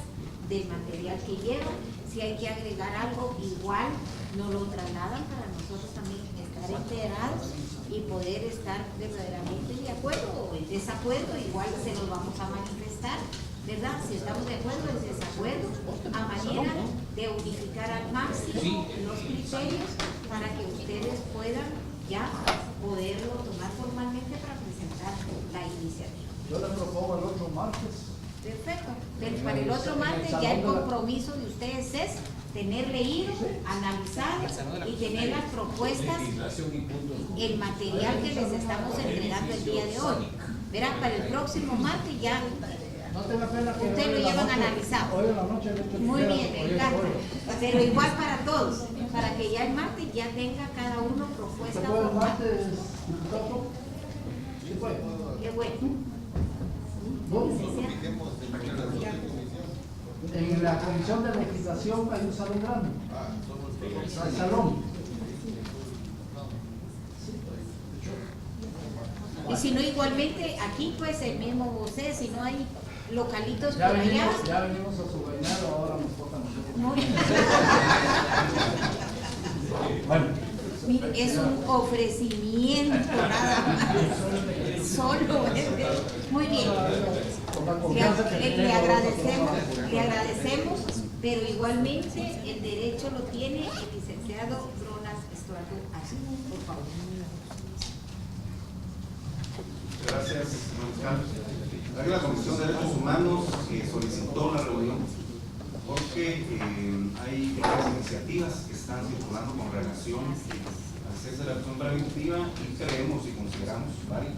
del material que lleva. Si hay que agregar algo, igual nos lo trasladan para nosotros también estar enterados y poder estar verdaderamente de acuerdo o en desacuerdo, igual se los vamos a manifestar, ¿verdad? Si estamos de acuerdo o en desacuerdo, a manera de unificar al máximo los criterios para que ustedes puedan ya poderlo tomar formalmente para presentar la iniciativa. Yo le propongo el otro martes. Perfecto, pero para el otro martes ya el compromiso de ustedes es tener leído, analizado y tener las propuestas, el material que les estamos entregando el día de hoy. Verán, para el próximo martes ya No te da pena que ustedes lo hoy en la llevan noche- analizado. Hoy en la noche le echo Muy tijeras, bien, me hoy en la encanta. noche. Pero igual para todos, para que ya el martes ya tenga cada uno ¿Se propuesta puede el formal. martes, diputado? Sí puede. Qué bueno. ¿Dónde? Sí, sí. En la comisión de legislación hay un salón grande. Hay salón. Y si no, igualmente aquí pues el mismo José, si no hay localitos por Ya allá. venimos a su bañado, ahora nos toca a nosotros. Muy Bueno. Mire, es un ofrecimiento nada más. Solo. Muy bien. Con la confianza que Le tengo, agradecemos, pero igualmente el derecho lo tiene el licenciado Ronas Estuardo Así, por favor. Gracias, señor fiscal. La Comisión de Derechos Humanos solicitó la reunión porque hay varias iniciativas que están circulando con relación al cese de la acción preventiva y creemos y consideramos varios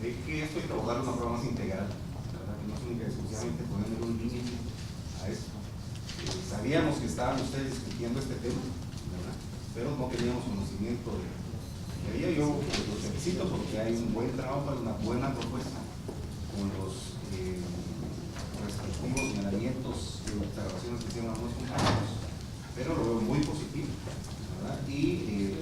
de que esto hay que abordar de una forma más integral, ¿verdad? Que no es única y exclusivamente ponerle un límite a esto. Sabíamos que estaban ustedes discutiendo este tema, ¿verdad? Pero no teníamos conocimiento de ello. Yo los felicito porque hay un buen trabajo, hay una buena propuesta con los respectivos señalamientos y observaciones que hicieron algunos compañeros, pero lo veo muy positivo, ¿verdad? Y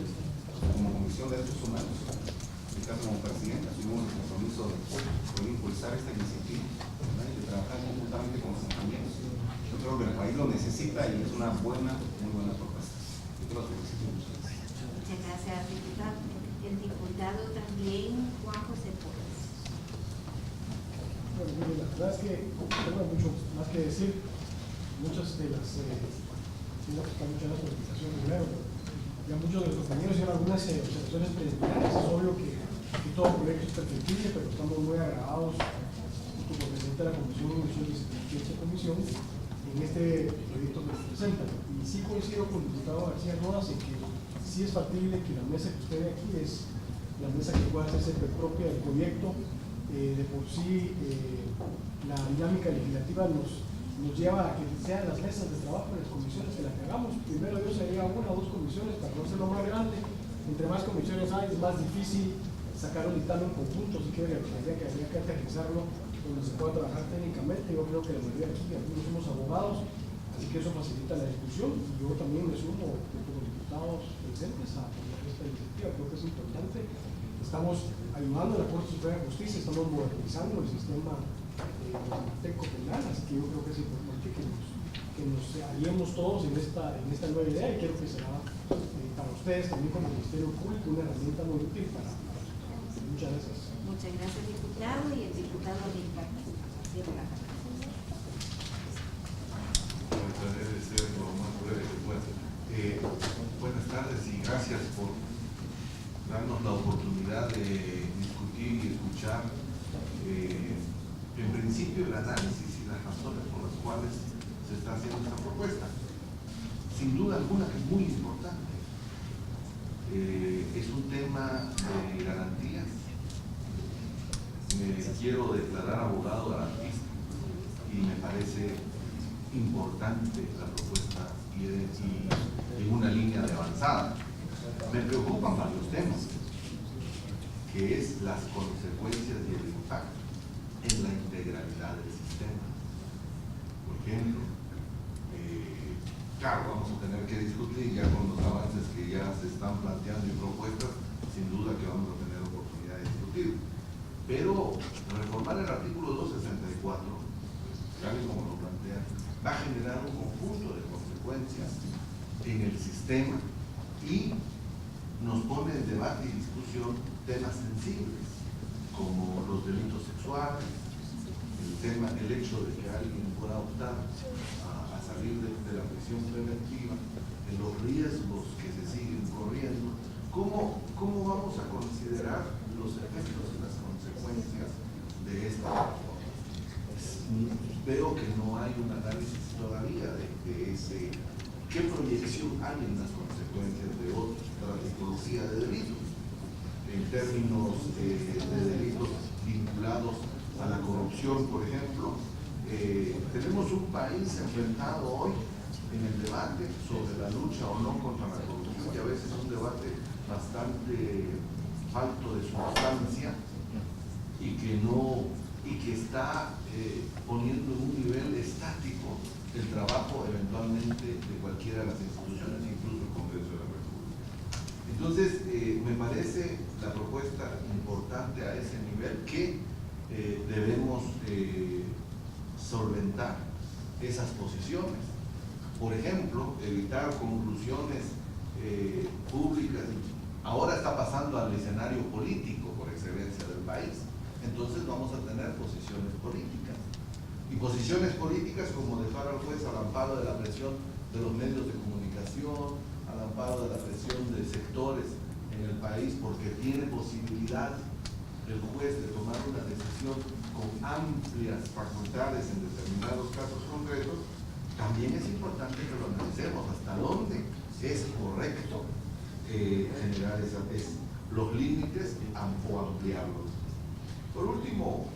como Comisión de Derechos Humanos, en este caso como presidenta, asumimos el compromiso de poder impulsar esta iniciativa, ¿verdad? Y de trabajar conjuntamente con los compañeros. Yo creo que el país lo necesita y es una buena, muy buena propuesta. Yo los felicito mucho. Muchas gracias, diputado. El diputado también, Juan José Porras. Bueno, mire, la verdad es que tengo mucho más que decir. Muchas de las tengo que estar muchas de las presentaciones primero, pero ya muchos de los compañeros hicieron algunas observaciones preliminares. Es obvio que todo proyecto es perfectible, pero estamos muy agradados junto con el presidente de la Comisión de esta comisión en este proyecto que nos presenta. Y sí coincido con el diputado García Rodas en que sí es factible que la mesa que usted ve aquí es la mesa que pueda hacerse propia del proyecto. De por sí la dinámica legislativa nos lleva a que sean las mesas de trabajo de las comisiones que las que hagamos. Primero Dios sería una o dos comisiones para no hacerlo más grande. Entre más comisiones hay es más difícil sacar un dictamen conjunto, así que habría que aterrizarlo donde se pueda trabajar técnicamente. Yo creo que la mayoría aquí, algunos somos abogados, así que eso facilita la discusión. Y yo también me sumo con los diputados presentes a apoyar esta iniciativa. Creo que es importante. Estamos ayudando a la Corte Suprema de Justicia, estamos modernizando el sistema guatemalteco penal, así que yo creo que es importante que nos aliemos todos en esta nueva idea, y creo que será para ustedes también como Ministerio Público una herramienta muy útil para nosotros. Muchas gracias. Muchas gracias, diputado. Y el diputado Ricardo. Trataré de ser lo más breve que pueda. Buenas tardes y gracias por darnos la oportunidad de discutir y escuchar en principio el análisis y las razones por las cuales se está haciendo esta propuesta. Sin duda alguna que es muy importante. Es un tema de garantías. Me quiero declarar abogado garantista y me parece importante la propuesta y en una línea de avanzada. Me preocupan varios temas. que es las consecuencias y el impacto en la integralidad del sistema. Por ejemplo, claro, vamos a tener que discutir ya con los avances que ya se están planteando y propuestas, sin duda que vamos a tener oportunidad de discutir. Pero reformar el artículo 264, tal y como lo plantea, va a generar un conjunto de consecuencias en el sistema y nos pone en debate y discusión temas sensibles como los delitos sexuales, el hecho de que alguien pueda optar a salir de la prisión preventiva, en los riesgos que se siguen corriendo. ¿Cómo vamos a considerar los efectos y las consecuencias de esta reforma? Veo que no hay un análisis todavía de qué proyección hay en las consecuencias de otra tipología de delitos, en términos de delitos vinculados a la corrupción, por ejemplo. Tenemos un país enfrentado hoy en el debate sobre la lucha o no contra la corrupción, que a veces es un debate bastante falto de sustancia y que está poniendo en un nivel estático el trabajo eventualmente de cualquiera de las instituciones, incluso el Congreso de la República. Entonces, me parece la propuesta importante a ese nivel que debemos solventar esas posiciones. Por ejemplo, evitar conclusiones públicas. Ahora está pasando al escenario político por excelencia del país. Entonces vamos a tener posiciones políticas. Y posiciones políticas como dejar al juez al amparo de la presión de los medios de comunicación, al amparo de la presión de sectores en el país, porque tiene posibilidad el juez de tomar una decisión con amplias facultades en determinados casos concretos. También es importante que lo analicemos hasta dónde es correcto generar los límites o ampliarlos. Por último,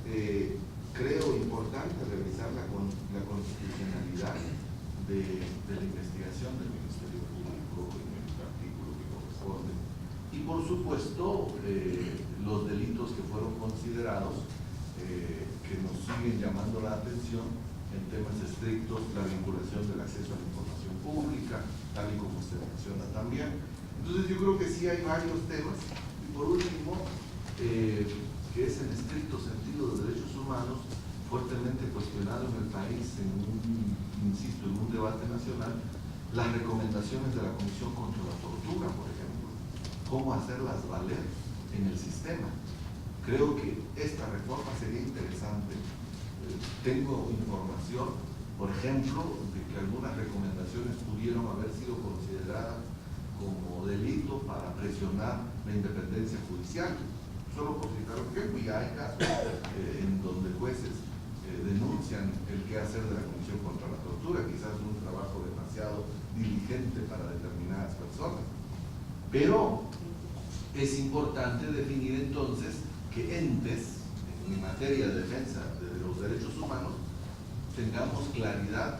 creo importante revisar la constitucionalidad de la investigación del Ministerio Público en el artículo que corresponde. Y por supuesto, los delitos que fueron considerados, que nos siguen llamando la atención en temas estrictos, la vinculación del acceso a la información pública, tal y como se menciona también. Entonces yo creo que sí hay varios temas. Y por último, que es en estricto sentido de derechos humanos, fuertemente cuestionado en el país, insisto, en un debate nacional, las recomendaciones de la Comisión contra la Tortura, por ejemplo, cómo hacerlas valer en el sistema. Creo que esta reforma sería interesante. Tengo información, por ejemplo, de que algunas recomendaciones pudieron haber sido consideradas como delito para presionar la independencia judicial. Solo por citar un ejemplo, y hay casos en donde jueces denuncian el quehacer de la Comisión contra la Tortura, quizás un trabajo demasiado diligente para determinadas personas. Pero es importante definir entonces que entes en materia de defensa de los derechos humanos tengamos claridad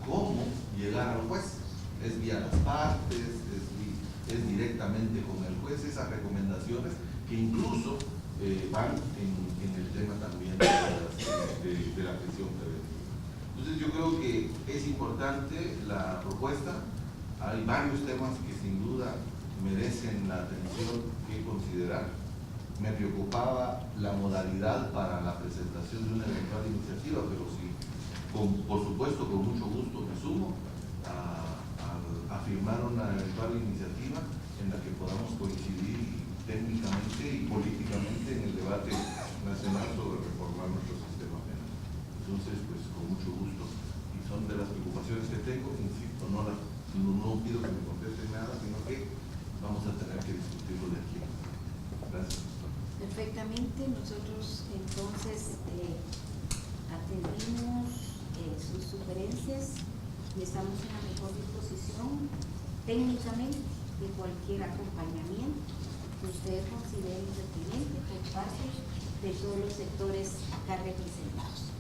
cómo llegar al juez. Es vía las partes, es directamente con el juez, esas recomendaciones que incluso van en el tema también de la prisión preventiva. Entonces yo creo que es importante la propuesta. Hay varios temas que sin duda merecen la atención que considerar. Me preocupaba la modalidad para la presentación de una eventual iniciativa, pero sí, por supuesto, con mucho gusto me sumo a firmar una eventual iniciativa en la que podamos coincidir técnicamente y políticamente en el debate nacional sobre reformar nuestro sistema penal. Entonces, pues con mucho gusto, y son de las preocupaciones que tengo, insisto, no pido que me contesten nada, sino que vamos a tener que discutirlo de aquí. Gracias. Perfectamente, nosotros entonces atendimos sus sugerencias y estamos en la mejor disposición técnicamente de cualquier acompañamiento que ustedes consideren pertinente por parte de todos los sectores acá representados.